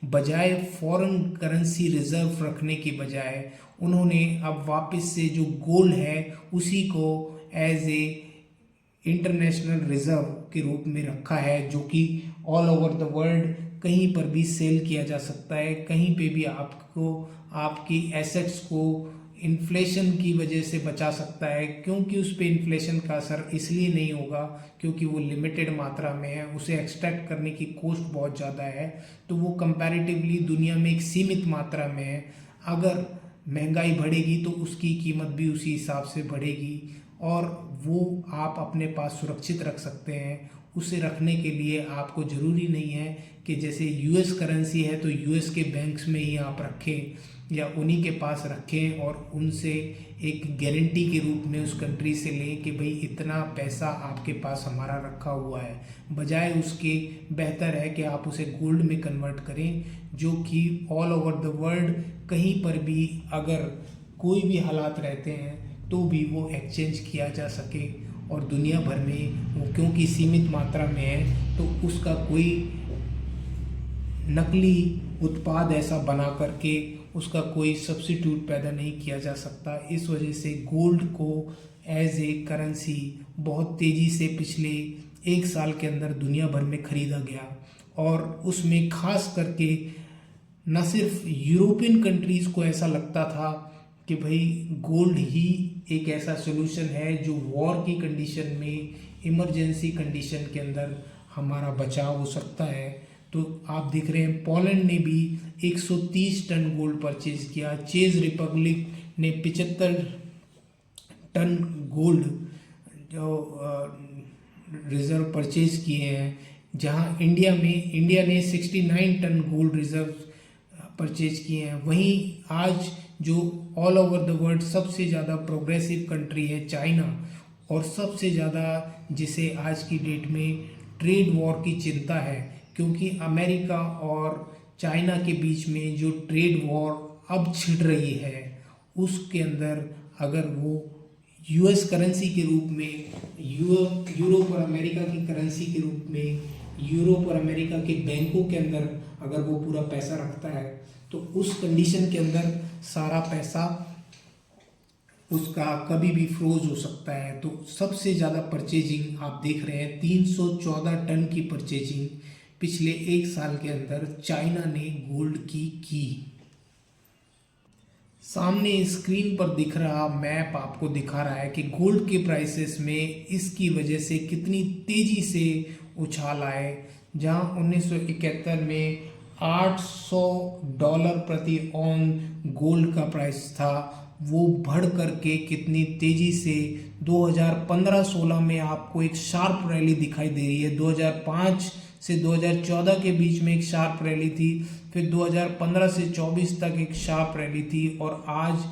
बजाय फॉरेन करेंसी रिजर्व रखने की बजाय उन्होंने अब वापस से जो गोल्ड है उसी को एज ए इंटरनेशनल रिजर्व के रूप में रखा है, जो कि ऑल ओवर द वर्ल्ड कहीं पर भी सेल किया जा सकता है। कहीं पे भी आपको आपकी एसेट्स को इन्फ्लेशन की वजह से बचा सकता है, क्योंकि उस पर इन्फ्लेशन का असर इसलिए नहीं होगा क्योंकि वो लिमिटेड मात्रा में है, उसे एक्सट्रैक्ट करने की कॉस्ट बहुत ज़्यादा है, तो वो कंपैरेटिवली दुनिया में एक सीमित मात्रा में है। अगर महंगाई बढ़ेगी तो उसकी कीमत भी उसी हिसाब से बढ़ेगी, और वो आप अपने पास सुरक्षित रख सकते हैं। उसे रखने के लिए आपको ज़रूरी नहीं है कि जैसे यूएस करेंसी है तो यूएस के बैंक्स में ही आप रखें या उन्हीं के पास रखें और उनसे एक गारंटी के रूप में उस कंट्री से लें कि भाई इतना पैसा आपके पास हमारा रखा हुआ है। बजाय उसके बेहतर है कि आप उसे गोल्ड में कन्वर्ट करें, जो कि ऑल ओवर द वर्ल्ड कहीं पर भी अगर कोई भी हालात रहते हैं तो भी वो एक्सचेंज किया जा सके। और दुनिया भर में वो क्योंकि सीमित मात्रा में है तो उसका कोई नकली उत्पाद ऐसा बना करके उसका कोई सब्स्टिट्यूट पैदा नहीं किया जा सकता। इस वजह से गोल्ड को एज ए करेंसी बहुत तेज़ी से पिछले 1 साल के अंदर दुनिया भर में ख़रीदा गया, और उसमें खास करके न सिर्फ यूरोपियन कंट्रीज़ को ऐसा लगता था कि भाई गोल्ड ही एक ऐसा सोल्यूशन है जो वॉर की कंडीशन में, इमरजेंसी कंडीशन के अंदर हमारा बचाव हो सकता है। तो आप देख रहे हैं पोलैंड ने भी 130 टन गोल्ड परचेज किया, चेक रिपब्लिक ने 75 टन गोल्ड जो रिजर्व परचेज किए हैं, जहां इंडिया ने 69 टन गोल्ड रिजर्व परचेज किए हैं। वहीं आज जो ऑल ओवर द वर्ल्ड सबसे ज़्यादा प्रोग्रेसिव कंट्री है चाइना, और सबसे ज़्यादा जिसे आज की डेट में ट्रेड वॉर की चिंता है, क्योंकि अमेरिका और चाइना के बीच में जो ट्रेड वॉर अब छिड़ रही है, उसके अंदर अगर वो यूएस करेंसी के रूप में यूरोप और अमेरिका की करेंसी के रूप में यूरोप और अमेरिका के बैंकों के अंदर अगर वो पूरा पैसा रखता है, तो उस कंडीशन के अंदर सारा पैसा उसका कभी भी फ्रोज हो सकता है। तो सबसे ज़्यादा परचेजिंग आप देख रहे हैं, 314 टन की परचेजिंग पिछले एक साल के अंदर चाइना ने गोल्ड की। सामने स्क्रीन पर दिख रहा मैप आपको दिखा रहा है कि गोल्ड के प्राइसेस में इसकी वजह से कितनी तेजी से उछाल आए। जहां 1971 में $800 प्रति औन गोल्ड का प्राइस था, वो बढ़ करके कितनी तेजी से 2015-16 में आपको एक शार्प रैली दिखाई दे रही है। 2005 से 2014 के बीच में एक शार्प रैली थी, फिर 2015 से 24 तक एक शार्प रैली थी, और आज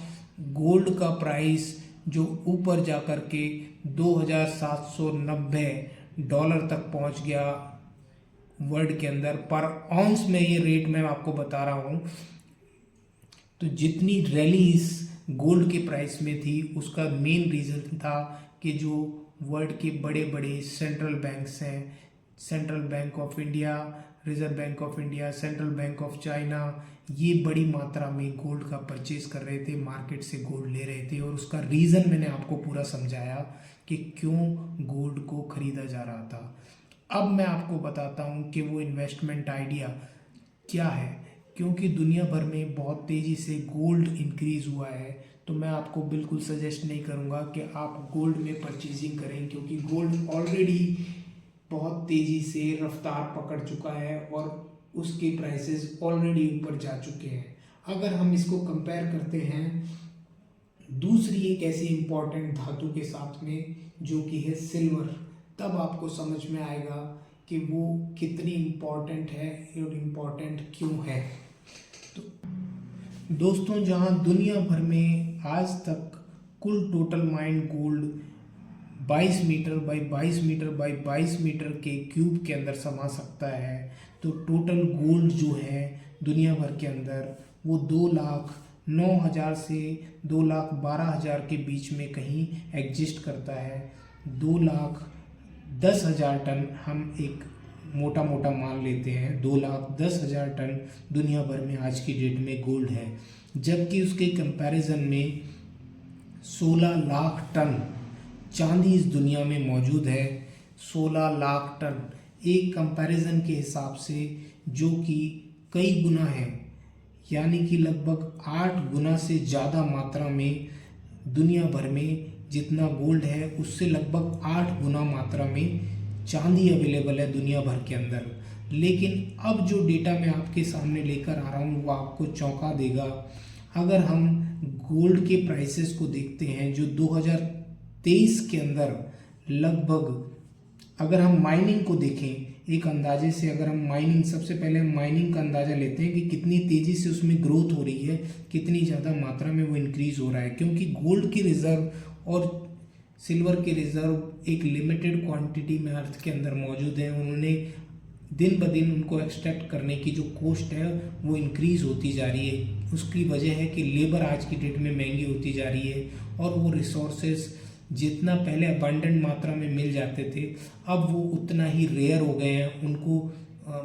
गोल्ड का प्राइस जो ऊपर जा कर के $2,790 तक पहुंच गया वर्ल्ड के अंदर पर ऑन्स में। ये रेट मैं आपको बता रहा हूं। तो जितनी रैलीज गोल्ड के प्राइस में थी, उसका मेन रीज़न था कि जो वर्ल्ड के बड़े बड़े सेंट्रल बैंक्स हैं, central bank of India, reserve bank of India, central bank of China, ये बड़ी मात्रा में गोल्ड का परचेज कर रहे थे, मार्केट से गोल्ड ले रहे थे। और उसका रीज़न मैंने आपको पूरा समझाया कि क्यों गोल्ड को खरीदा जा रहा था। अब मैं आपको बताता हूँ कि वो इन्वेस्टमेंट आइडिया क्या है, क्योंकि दुनिया भर में बहुत तेज़ी से गोल्ड इंक्रीज़ हुआ है। तो मैं आपको बिल्कुल सजेस्ट नहीं करूँगा कि आप गोल्ड में परचेजिंग करें, क्योंकि गोल्ड ऑलरेडी बहुत तेज़ी से रफ्तार पकड़ चुका है और उसके प्राइसेस ऑलरेडी ऊपर जा चुके हैं। अगर हम इसको कंपेयर करते हैं दूसरी एक ऐसी इम्पॉर्टेंट धातु के साथ में जो कि है सिल्वर, तब आपको समझ में आएगा कि वो कितनी इम्पॉर्टेंट है और इम्पॉर्टेंट क्यों है। तो दोस्तों, जहां दुनिया भर में आज तक कुल total mined gold 22 metre by 22 metre by 22 metre के क्यूब के अंदर समा सकता है, तो टोटल गोल्ड जो है दुनिया भर के अंदर वो 2,09,000 से 2,12,000 के बीच में कहीं एग्जिस्ट करता है। 2,10,000 टन हम एक मोटा मोटा मान लेते हैं, 2,10,000 टन दुनिया भर में आज की डेट में गोल्ड है, जबकि उसके कंपैरिजन में 16 लाख टन चांदी इस दुनिया में मौजूद है। 16 लाख टन एक कंपैरिजन के हिसाब से जो कि कई गुना है, यानी कि लगभग 8 गुना से ज़्यादा मात्रा में दुनिया भर में जितना गोल्ड है उससे लगभग 8 गुना मात्रा में चांदी अवेलेबल है दुनिया भर के अंदर। लेकिन अब जो डेटा मैं आपके सामने लेकर आ रहा हूँ वो आपको चौंका देगा। अगर हम गोल्ड के प्राइसेस को देखते हैं जो 2023 के अंदर लगभग, अगर हम माइनिंग को देखें एक अंदाजे से, अगर हम माइनिंग, सबसे पहले हम माइनिंग का अंदाज़ा लेते हैं कि कितनी तेज़ी से उसमें ग्रोथ हो रही है, कितनी ज़्यादा मात्रा में वो इंक्रीज़ हो रहा है। क्योंकि गोल्ड की रिज़र्व और सिल्वर के रिज़र्व एक लिमिटेड क्वांटिटी में अर्थ के अंदर मौजूद है। उन्होंने दिन ब दिन उनको एक्सट्रैक्ट करने की जो कॉस्ट है वो इंक्रीज़ होती जा रही है। उसकी वजह है कि लेबर आज की डेट में महंगी होती जा रही है और वो रिसोर्सेज जितना पहले अबंडेंट मात्रा में मिल जाते थे अब वो उतना ही रेयर हो गए हैं। उनको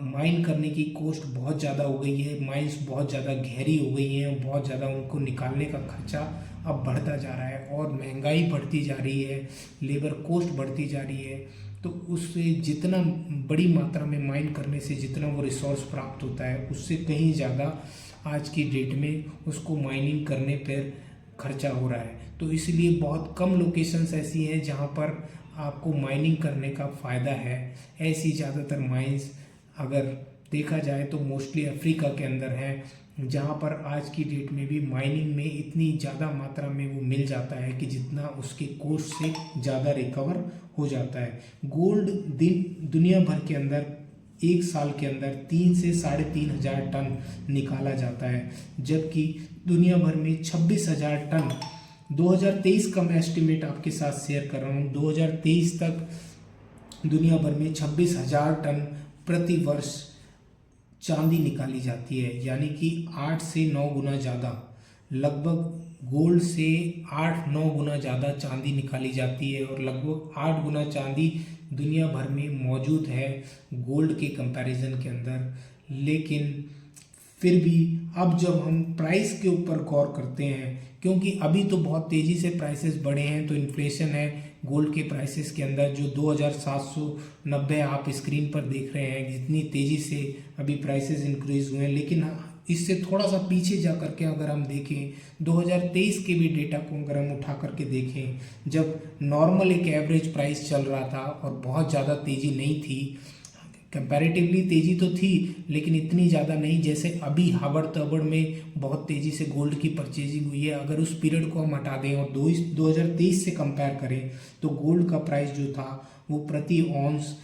माइन करने की कॉस्ट बहुत ज़्यादा हो गई है, माइंस बहुत ज़्यादा गहरी हो गई हैं, बहुत ज़्यादा उनको निकालने का खर्चा अब बढ़ता जा रहा है और महंगाई बढ़ती जा रही है, लेबर कॉस्ट बढ़ती जा रही है। तो उससे जितना बड़ी मात्रा में माइन करने से जितना वो रिसोर्स प्राप्त होता है उससे कहीं ज़्यादा आज की डेट में उसको माइनिंग करने पर खर्चा हो रहा है। तो इसलिए बहुत कम लोकेशंस ऐसी हैं जहाँ पर आपको माइनिंग करने का फ़ायदा है। ऐसी ज़्यादातर माइंस अगर देखा जाए तो मोस्टली अफ्रीका के अंदर है, जहाँ पर आज की डेट में भी माइनिंग में इतनी ज़्यादा मात्रा में वो मिल जाता है कि जितना उसके कोस्ट से ज़्यादा रिकवर हो जाता है। गोल्ड दुनिया भर के अंदर एक साल के अंदर 3 से 3,500 टन निकाला जाता है, जबकि दुनिया भर में 26,000 टन 2023 का मैं एस्टिमेट आपके साथ शेयर कर रहा हूँ। 2023 तक दुनिया भर में 26,000 टन प्रति वर्ष चांदी निकाली जाती है, यानी कि 8 से 9 गुना ज़्यादा, लगभग गोल्ड से 8-9 गुना ज़्यादा चांदी निकाली जाती है और लगभग 8 गुना चांदी दुनिया भर में मौजूद है गोल्ड के कंपैरिजन के अंदर। लेकिन फिर भी अब जब हम प्राइस के ऊपर गौर करते हैं, क्योंकि अभी तो बहुत तेज़ी से प्राइसेस बढ़े हैं, तो इन्फ्लेशन है गोल्ड के प्राइसेस के अंदर जो 2,790 आप स्क्रीन पर देख रहे हैं, जितनी तेज़ी से अभी प्राइसेस इंक्रीज हुए हैं। लेकिन इससे थोड़ा सा पीछे जा करके अगर हम देखें 2023 के भी डेटा को अगर हम उठा करके देखें, जब नॉर्मल एक एवरेज प्राइस चल रहा था और बहुत ज़्यादा तेज़ी नहीं थी, कंपैरेटिवली तेज़ी तो थी लेकिन इतनी ज़्यादा नहीं जैसे अभी हबड़ तबड़ में बहुत तेज़ी से गोल्ड की परचेजिंग हुई है। अगर उस पीरियड को हम हटा दें और 2023 से कंपेयर करें तो गोल्ड का प्राइस जो था वो प्रति ऑन्स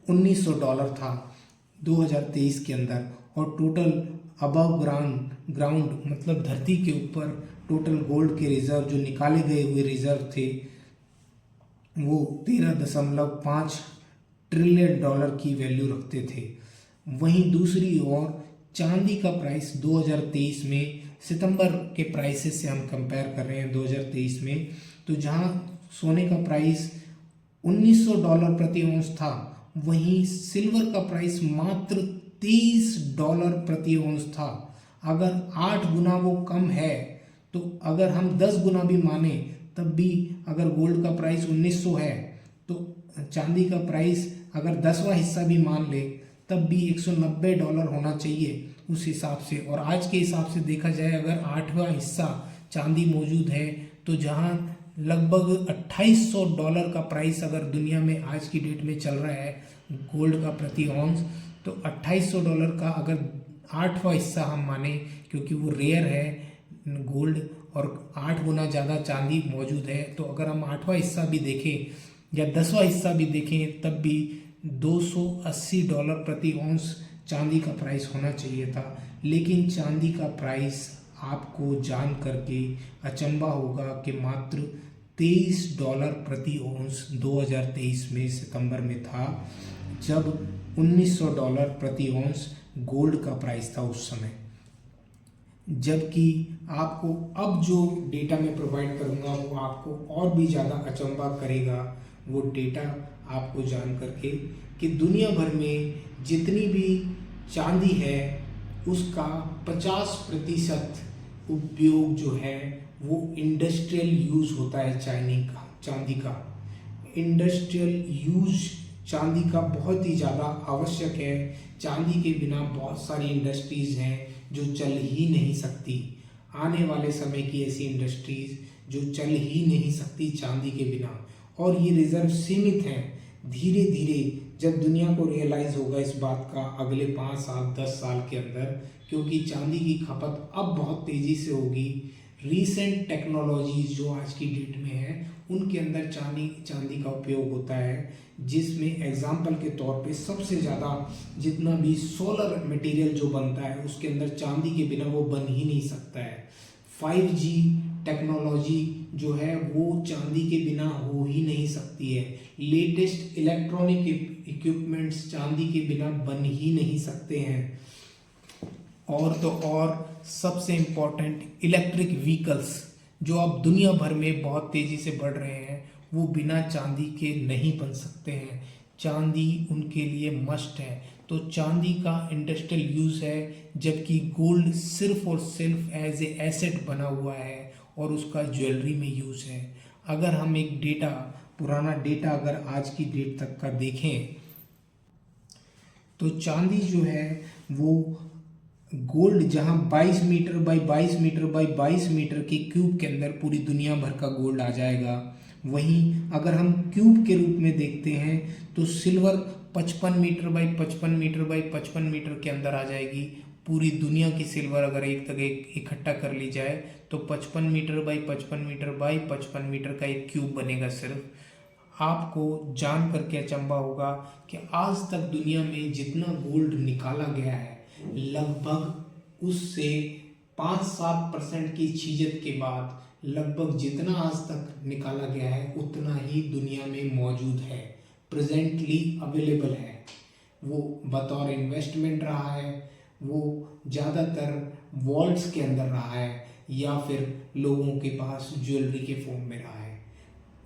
$1,900 था 2023 के अंदर, और टोटल अबव ग्राउंड मतलब धरती के ऊपर टोटल गोल्ड के रिजर्व जो निकाले गए हुए रिजर्व थे वो 13.5 ट्रिलियन डॉलर की वैल्यू रखते थे। वहीं दूसरी ओर चांदी का प्राइस 2023 में सितंबर के प्राइसेस से हम कंपेयर कर रहे हैं 2023 में, तो जहां सोने का प्राइस $1,900 प्रति औंस था, वहीं सिल्वर का प्राइस मात्र $23 प्रति औंस था। अगर 8 गुना वो कम है, तो अगर हम 10 गुना भी माने तब भी अगर गोल्ड का प्राइस 1900 है तो चांदी का प्राइस अगर 10वां हिस्सा भी मान ले तब भी $190 होना चाहिए उस हिसाब से। और आज के हिसाब से देखा जाए अगर 8वां हिस्सा चांदी मौजूद है, तो जहां लगभग $2,800 का प्राइस अगर दुनिया में आज की डेट में चल रहा है गोल्ड का प्रति ऑन्स, तो $2,800 का अगर 8वां हिस्सा हम माने, क्योंकि वो रेयर है गोल्ड और 8 गुना ज़्यादा चांदी मौजूद है, तो अगर हम 8वां हिस्सा भी देखें या 10वां हिस्सा भी देखें तब भी $280 प्रति औंस चांदी का प्राइस होना चाहिए था। लेकिन चांदी का प्राइस आपको जान करके अचंभा होगा कि मात्र $23 प्रति औंस 2023 में सितंबर में था, जब $1,900 प्रति औंस गोल्ड का प्राइस था उस समय। जबकि आपको अब जो डेटा मैं प्रोवाइड करूंगा वो आपको और भी ज़्यादा अचंभा करेगा, वो डेटा आपको जान करके कि दुनिया भर में जितनी भी चांदी है उसका 50% उपयोग जो है वो इंडस्ट्रियल यूज होता है। चांदी का इंडस्ट्रियल यूज चांदी का बहुत ही ज़्यादा आवश्यक है। चांदी के बिना बहुत सारी इंडस्ट्रीज हैं जो चल ही नहीं सकती। आने वाले समय की ऐसी इंडस्ट्रीज जो चल ही नहीं सकती चांदी के बिना, और ये रिजर्व सीमित हैं। धीरे धीरे जब दुनिया को रियलाइज़ होगा इस बात का अगले 5 साल 10 साल के अंदर, क्योंकि चांदी की खपत अब बहुत तेज़ी से होगी। रीसेंट टेक्नोलॉजीज जो आज की डेट में है उनके अंदर चांदी का उपयोग होता है, जिसमें एग्जाम्पल के तौर पे सबसे ज़्यादा जितना भी सोलर मटेरियल जो बनता है उसके अंदर चांदी के बिना वो बन ही नहीं सकता है। 5G टेक्नोलॉजी जो है वो चांदी के बिना हो ही नहीं सकती है। लेटेस्ट इलेक्ट्रॉनिक इक्विपमेंट्स चांदी के बिना बन ही नहीं सकते हैं। और तो और सबसे इम्पोर्टेंट इलेक्ट्रिक व्हीकल्स जो अब दुनिया भर में बहुत तेज़ी से बढ़ रहे हैं, वो बिना चांदी के नहीं बन सकते हैं। चांदी उनके लिए मस्ट है। तो चांदी का इंडस्ट्रियल यूज़ है, जबकि गोल्ड सिर्फ और सिर्फ एज ए एसेट बना हुआ है और उसका ज्वेलरी में यूज़ है। अगर हम एक पुराना डेटा अगर आज की डेट तक का देखें तो चांदी जो है वो गोल्ड जहां 22 metre by 22 metre by 22 metre के क्यूब के अंदर पूरी दुनिया भर का गोल्ड आ जाएगा, वहीं अगर हम क्यूब के रूप में देखते हैं तो silver 55 metre by 55 metre by 55 metre के अंदर आ जाएगी, पूरी दुनिया की सिल्वर अगर एक जगह इकट्ठा कर ली जाए तो 55 metre by 55 metre by 55 metre का एक क्यूब बनेगा। सिर्फ आपको जान करके अचंभा होगा कि आज तक दुनिया में जितना गोल्ड निकाला गया है लगभग उससे 5-7% की छीजत के बाद लगभग जितना आज तक निकाला गया है उतना ही दुनिया में मौजूद है, प्रेजेंटली अवेलेबल है। वो बतौर इन्वेस्टमेंट रहा है, वो ज़्यादातर वॉल्ट्स के अंदर रहा है या फिर लोगों के पास ज्वेलरी के फॉर्म में रहा है,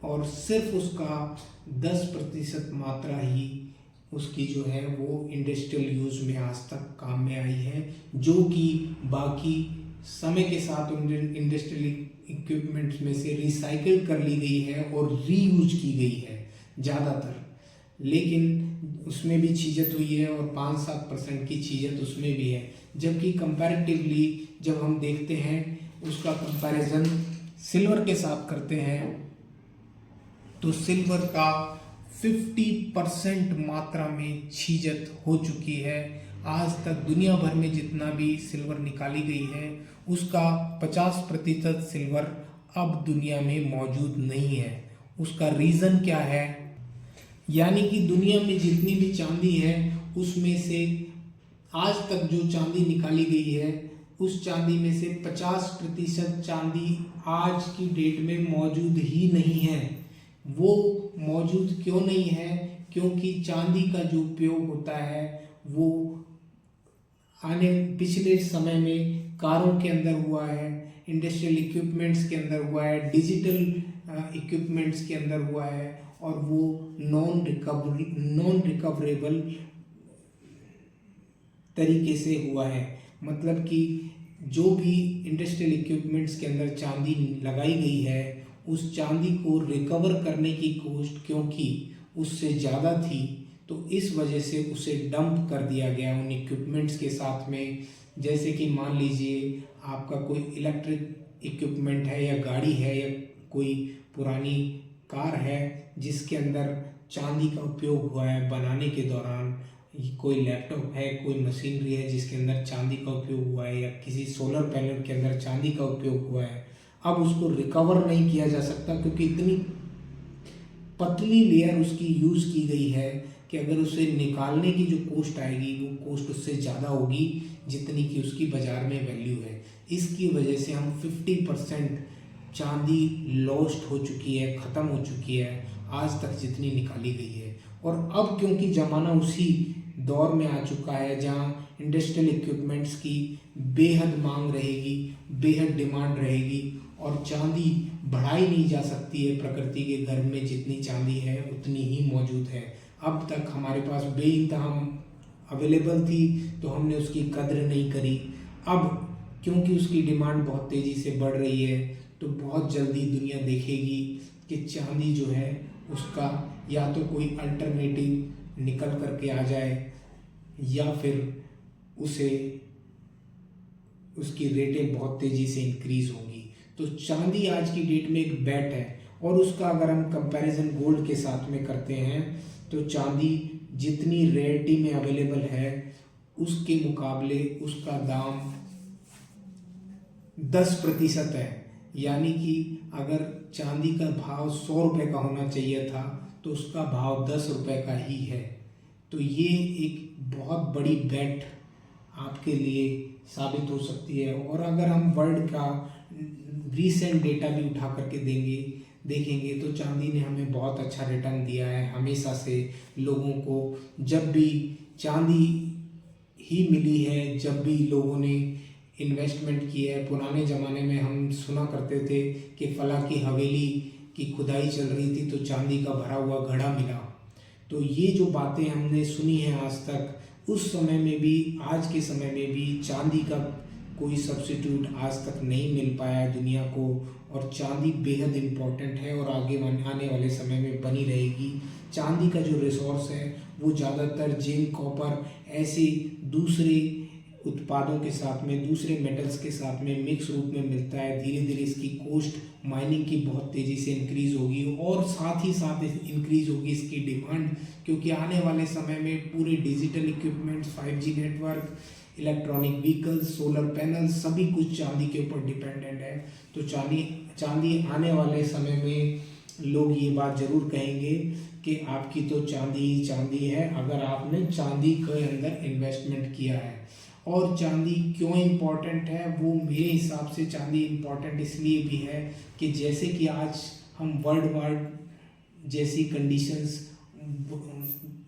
और सिर्फ उसका 10% मात्रा ही उसकी जो है वो इंडस्ट्रियल यूज़ में आज तक काम में आई है, जो कि बाकी समय के साथ इंडस्ट्रियल इक्विपमेंट्स में से रिसाइकिल कर ली गई है और रीयूज की गई है ज़्यादातर, लेकिन उसमें भी छीजत हुई है और 5-7% की छीजत उसमें भी है। जबकि कंपैरेटिवली जब हम देखते हैं उसका कंपैरिजन सिल्वर के साथ करते हैं तो सिल्वर का 50% मात्रा में छीजत हो चुकी है। आज तक दुनिया भर में जितना भी सिल्वर निकाली गई है उसका 50% सिल्वर अब दुनिया में मौजूद नहीं है। उसका रीज़न क्या है? यानी कि दुनिया में जितनी भी चांदी है उसमें से आज तक जो चांदी निकाली गई है उस चांदी में से 50% चांदी आज की डेट में मौजूद ही नहीं है। वो मौजूद क्यों नहीं है? क्योंकि चांदी का जो उपयोग होता है वो पिछले समय में कारों के अंदर हुआ है, इंडस्ट्रियल इक्विपमेंट्स के अंदर हुआ है, डिजिटल इक्विपमेंट्स के अंदर हुआ है, और वो नॉन रिकवरेबल तरीके से हुआ है। मतलब कि जो भी इंडस्ट्रियल इक्विपमेंट्स के अंदर चांदी लगाई गई है उस चांदी को रिकवर करने की कॉस्ट क्योंकि उससे ज़्यादा थी तो इस वजह से उसे डंप कर दिया गया उन इक्विपमेंट्स के साथ में। जैसे कि मान लीजिए आपका कोई इलेक्ट्रिक इक्विपमेंट है या गाड़ी है या कोई पुरानी कार है जिसके अंदर चांदी का उपयोग हुआ है बनाने के दौरान, कोई लैपटॉप है, कोई मशीनरी है जिसके अंदर चांदी का उपयोग हुआ है, या किसी सोलर पैनल के अंदर चांदी का उपयोग हुआ है, अब उसको रिकवर नहीं किया जा सकता क्योंकि इतनी पतली लेयर उसकी यूज़ की गई है कि अगर उसे निकालने की जो कॉस्ट आएगी वो कॉस्ट उससे ज़्यादा होगी जितनी कि उसकी बाज़ार में वैल्यू है। इसकी वजह से हम 50% चांदी लॉस्ट हो चुकी है, ख़त्म हो चुकी है आज तक जितनी निकाली गई है। और अब क्योंकि ज़माना उसी दौर में आ चुका है जहाँ इंडस्ट्रियल इक्विपमेंट्स की बेहद मांग रहेगी, बेहद डिमांड रहेगी और चांदी बढ़ाई नहीं जा सकती है। प्रकृति के घर में जितनी चांदी है उतनी ही मौजूद है। अब तक हमारे पास बेइंतहा अवेलेबल थी तो हमने उसकी कद्र नहीं करी। अब क्योंकि उसकी डिमांड बहुत तेज़ी से बढ़ रही है तो बहुत जल्दी दुनिया देखेगी कि चांदी जो है उसका या तो कोई अल्टरनेटिव निकल करके आ जाए या फिर उसकी रेटें बहुत तेज़ी से इंक्रीज़ होंगी। तो चांदी आज की डेट में एक बेट है। और उसका अगर हम कंपैरिजन गोल्ड के साथ में करते हैं तो चांदी जितनी रेयरिटी में अवेलेबल है उसके मुकाबले उसका दाम 10% है। यानी कि अगर चांदी का भाव 100 रुपये का होना चाहिए था तो उसका भाव 10 रुपये का ही है। तो ये एक बहुत बड़ी बेट आपके लिए साबित हो सकती है। और अगर हम वर्ल्ड का रीसेंट डेटा भी उठा करके देखेंगे तो चांदी ने हमें बहुत अच्छा रिटर्न दिया है। हमेशा से लोगों को जब भी चांदी ही मिली है, जब भी लोगों ने इन्वेस्टमेंट की है। पुराने ज़माने में हम सुना करते थे कि फला की हवेली की खुदाई चल रही थी तो चांदी का भरा हुआ घड़ा मिला। तो ये जो बातें हमने सुनी हैं आज तक, उस समय में भी आज के समय में भी चांदी का कोई सब्स्टिट्यूट आज तक नहीं मिल पाया है दुनिया को। और चांदी बेहद इम्पॉर्टेंट है और आगे आने वाले समय में बनी रहेगी। चांदी का जो रिसोर्स है वो ज़्यादातर जिंक, कॉपर ऐसे दूसरे उत्पादों के साथ में, दूसरे मेटल्स के साथ में मिक्स रूप में मिलता है। धीरे धीरे इसकी कॉस्ट माइनिंग की बहुत तेज़ी से इंक्रीज़ होगी और साथ ही साथ इंक्रीज़ होगी इसकी डिमांड, क्योंकि आने वाले समय में पूरे digital equipments, 5G network, electronic vehicles, solar panel, सभी कुछ चांदी के ऊपर डिपेंडेंट है। तो चांदी आने वाले समय में लोग ये बात जरूर कहेंगे कि आपकी तो चांदी ही चांदी है, अगर आपने चांदी के अंदर इन्वेस्टमेंट किया है। और चांदी क्यों इम्पोर्टेंट है, वो मेरे हिसाब से चांदी इम्पोर्टेंट इसलिए भी है कि जैसे कि आज हम वर्ल्ड वार जैसी कंडीशंस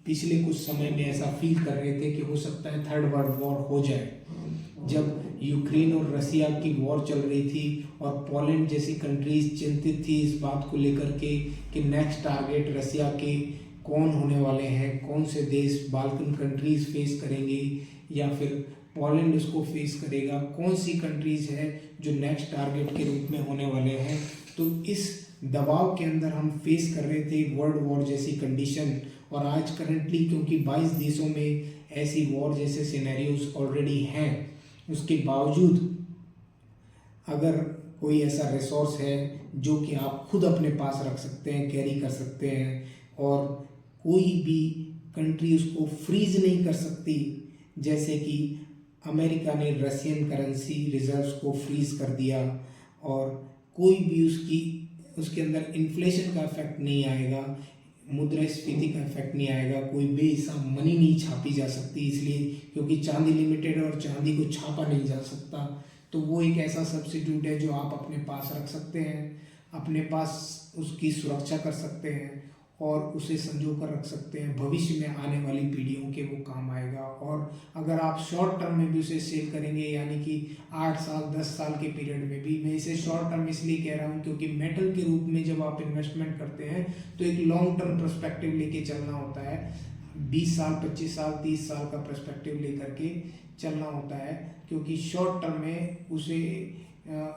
पिछले कुछ समय में ऐसा फील कर रहे थे कि हो सकता है थर्ड वर्ल्ड वॉर हो जाए, जब यूक्रेन और रसिया की वॉर चल रही थी और पोलैंड जैसी कंट्रीज चिंतित थी इस बात को लेकर के कि नेक्स्ट टारगेट रसिया के कौन होने वाले हैं, कौन से देश बाल्कन कंट्रीज फेस करेंगे या फिर पोलैंड उसको फेस करेगा, कौन सी कंट्रीज है जो नेक्स्ट टारगेट के रूप में होने वाले हैं। तो इस दबाव के अंदर हम फेस कर रहे थे वर्ल्ड वॉर जैसी कंडीशन। और आज करंटली क्योंकि 22 देशों में ऐसी वॉर जैसे सिनेरियोज ऑलरेडी हैं, उसके बावजूद अगर कोई ऐसा रिसोर्स है जो कि आप खुद अपने पास रख सकते हैं, कैरी कर सकते हैं, और कोई भी कंट्री उसको फ्रीज नहीं कर सकती, जैसे कि अमेरिका ने रशियन करेंसी रिजर्व्स को फ्रीज कर दिया और कोई भी उसके अंदर इन्फ्लेशन का इफेक्ट नहीं आएगा, मुद्रास्फीति का इफेक्ट नहीं आएगा, कोई बेहिसाब मनी नहीं छापी जा सकती, इसलिए क्योंकि चांदी लिमिटेड और चांदी को छापा नहीं जा सकता। तो वो एक ऐसा सब्स्टिट्यूट है जो आप अपने पास रख सकते हैं, अपने पास उसकी सुरक्षा कर सकते हैं और उसे संजो कर रख सकते हैं, भविष्य में आने वाली पीढ़ियों के वो काम आएगा। और अगर आप शॉर्ट टर्म में भी उसे सेल करेंगे, यानी कि 8 साल 10 साल के पीरियड में भी, मैं इसे शॉर्ट टर्म इसलिए कह रहा हूँ क्योंकि मेटल के रूप में जब आप इन्वेस्टमेंट करते हैं तो एक लॉन्ग टर्म पर्सपेक्टिव लेके चलना होता है, 20 साल 25 साल 30 साल का पर्सपेक्टिव लेकर के चलना होता है, क्योंकि शॉर्ट टर्म में उसे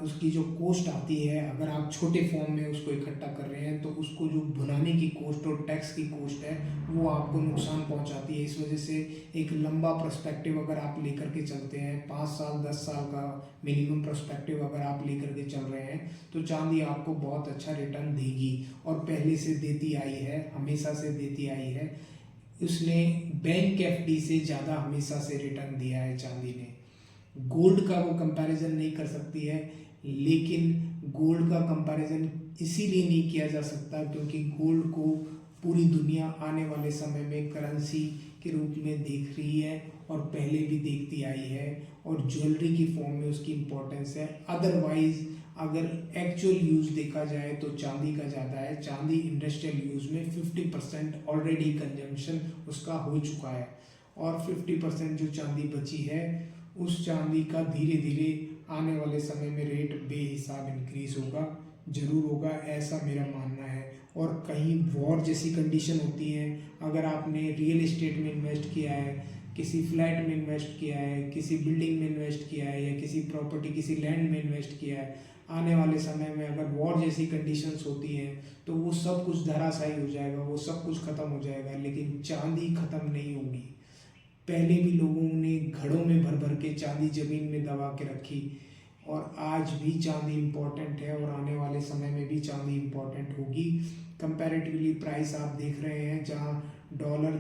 उसकी जो कॉस्ट आती है, अगर आप छोटे फॉर्म में उसको इकट्ठा कर रहे हैं तो उसको जो बनाने की कॉस्ट और टैक्स की कॉस्ट है वो आपको नुकसान पहुंचाती है। इस वजह से एक लंबा पर्सपेक्टिव अगर आप लेकर के चलते हैं, 5 साल 10 साल का मिनिमम पर्सपेक्टिव अगर आप लेकर के चल रहे हैं तो चांदी आपको बहुत अच्छा रिटर्न देगी और पहले से देती आई है, हमेशा से देती आई है। उसने बैंक एफडी से ज़्यादा हमेशा से रिटर्न दिया है चांदी ने। गोल्ड का वो कंपैरिजन नहीं कर सकती है, लेकिन गोल्ड का कंपैरिजन इसीलिए नहीं किया जा सकता क्योंकि गोल्ड को पूरी दुनिया आने वाले समय में करेंसी के रूप में देख रही है और पहले भी देखती आई है और ज्वेलरी की फॉर्म में उसकी इम्पोर्टेंस है। अदरवाइज अगर एक्चुअल यूज़ देखा जाए तो चांदी का ज़्यादा है। चांदी इंडस्ट्रियल यूज़ में 50% ऑलरेडी कंजम्पशन उसका हो चुका है और 50% जो चांदी बची है उस चांदी का धीरे धीरे आने वाले समय में रेट बेहिसाब इंक्रीज होगा, जरूर होगा, ऐसा मेरा मानना है। और कहीं वॉर जैसी कंडीशन होती है, अगर आपने रियल एस्टेट में इन्वेस्ट किया है, किसी फ्लैट में इन्वेस्ट किया है, किसी बिल्डिंग में इन्वेस्ट किया है या किसी प्रॉपर्टी किसी लैंड में इन्वेस्ट किया है, आने वाले समय में अगर वॉर जैसी कंडीशंस होती हैं तो वो सब कुछ धराशायी हो जाएगा, वो सब कुछ ख़त्म हो जाएगा, लेकिन चांदी ख़त्म नहीं होगी। पहले भी लोगों ने घड़ों में भर भर के चांदी ज़मीन में दबा के रखी और आज भी चांदी इम्पोर्टेंट है और आने वाले समय में भी चांदी इम्पोर्टेंट होगी। कंपैरेटिवली प्राइस आप देख रहे हैं जहां डॉलर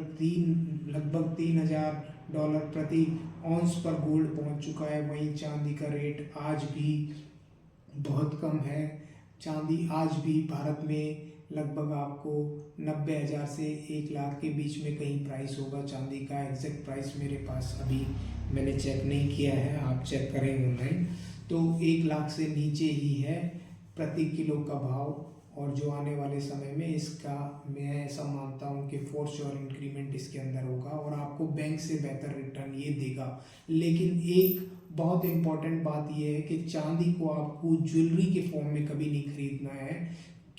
लगभग $3000 प्रति औंस पर गोल्ड पहुंच चुका है, वहीं चांदी का रेट आज भी बहुत कम है। चांदी आज भी भारत में लगभग आपको 90,000 से 1 लाख के बीच में कहीं प्राइस होगा चांदी का। एग्जैक्ट प्राइस मेरे पास अभी मैंने चेक नहीं किया है, आप चेक करें ऑनलाइन, तो 1 लाख से नीचे ही है प्रति किलो का भाव। और जो आने वाले समय में इसका मैं ऐसा मानता हूँ कि फॉर श्योर इंक्रीमेंट इसके अंदर होगा और आपको बैंक से बेहतर रिटर्न ये देगा। लेकिन एक बहुत इम्पॉर्टेंट बात यह है कि चांदी को आपको ज्वेलरी के फॉर्म में कभी नहीं खरीदना है,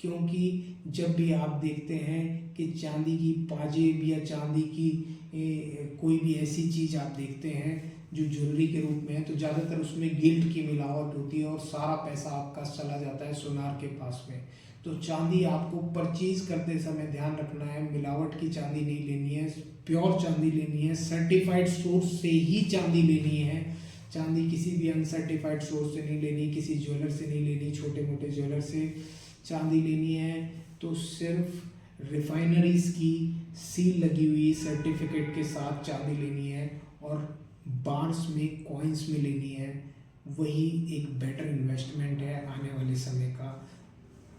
क्योंकि जब भी आप देखते हैं कि चांदी की पाजेब या चांदी की कोई भी ऐसी चीज़ आप देखते हैं जो ज्वेलरी के रूप में है तो ज़्यादातर उसमें गिल्ट की मिलावट होती है और सारा पैसा आपका चला जाता है सोनार के पास में। तो चांदी आपको परचेज करते समय ध्यान रखना है, मिलावट की चांदी नहीं लेनी है, प्योर चांदी लेनी है, सर्टिफाइड सोर्स से ही चांदी लेनी है। चांदी किसी भी अनसर्टिफाइड सोर्स से नहीं लेनी, किसी ज्वेलर से नहीं लेनी, छोटे मोटे ज्वेलर से चांदी लेनी है तो सिर्फ रिफाइनरीज की सील लगी हुई सर्टिफिकेट के साथ चांदी लेनी है। और बार्स में कॉइन्स में लेनी है, वही एक बेटर इन्वेस्टमेंट है आने वाले समय का।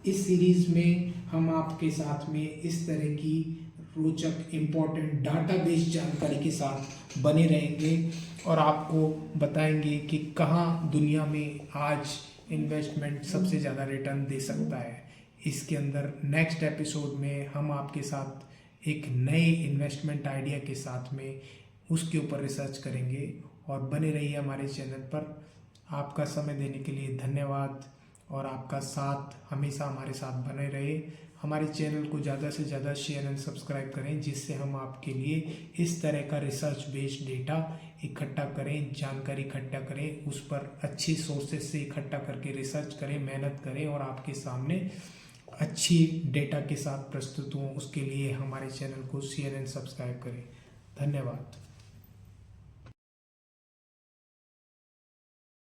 इस सीरीज़ में हम आपके साथ में इस तरह की रोचक इम्पोर्टेंट डाटाबेस जानकारी के साथ बने रहेंगे और आपको बताएंगे कि कहाँ दुनिया में आज इन्वेस्टमेंट सबसे ज़्यादा रिटर्न दे सकता है। इसके अंदर नेक्स्ट एपिसोड में हम आपके साथ एक नए इन्वेस्टमेंट आइडिया के साथ में उसके ऊपर रिसर्च करेंगे। और बने रहिए हमारे चैनल पर। आपका समय देने के लिए धन्यवाद और आपका साथ हमेशा हमारे साथ बने रहे। हमारे चैनल को ज़्यादा से ज़्यादा शेयर एंड सब्सक्राइब करें, जिससे हम आपके लिए इस तरह का रिसर्च बेस्ड डेटा इकट्ठा करें, जानकारी इकट्ठा करें, उस पर अच्छी सोर्सेज से इकट्ठा करके रिसर्च करें, मेहनत करें और आपके सामने अच्छी डेटा के साथ प्रस्तुत हों। उसके लिए हमारे चैनल को शेयर एंड सब्सक्राइब करें। धन्यवाद।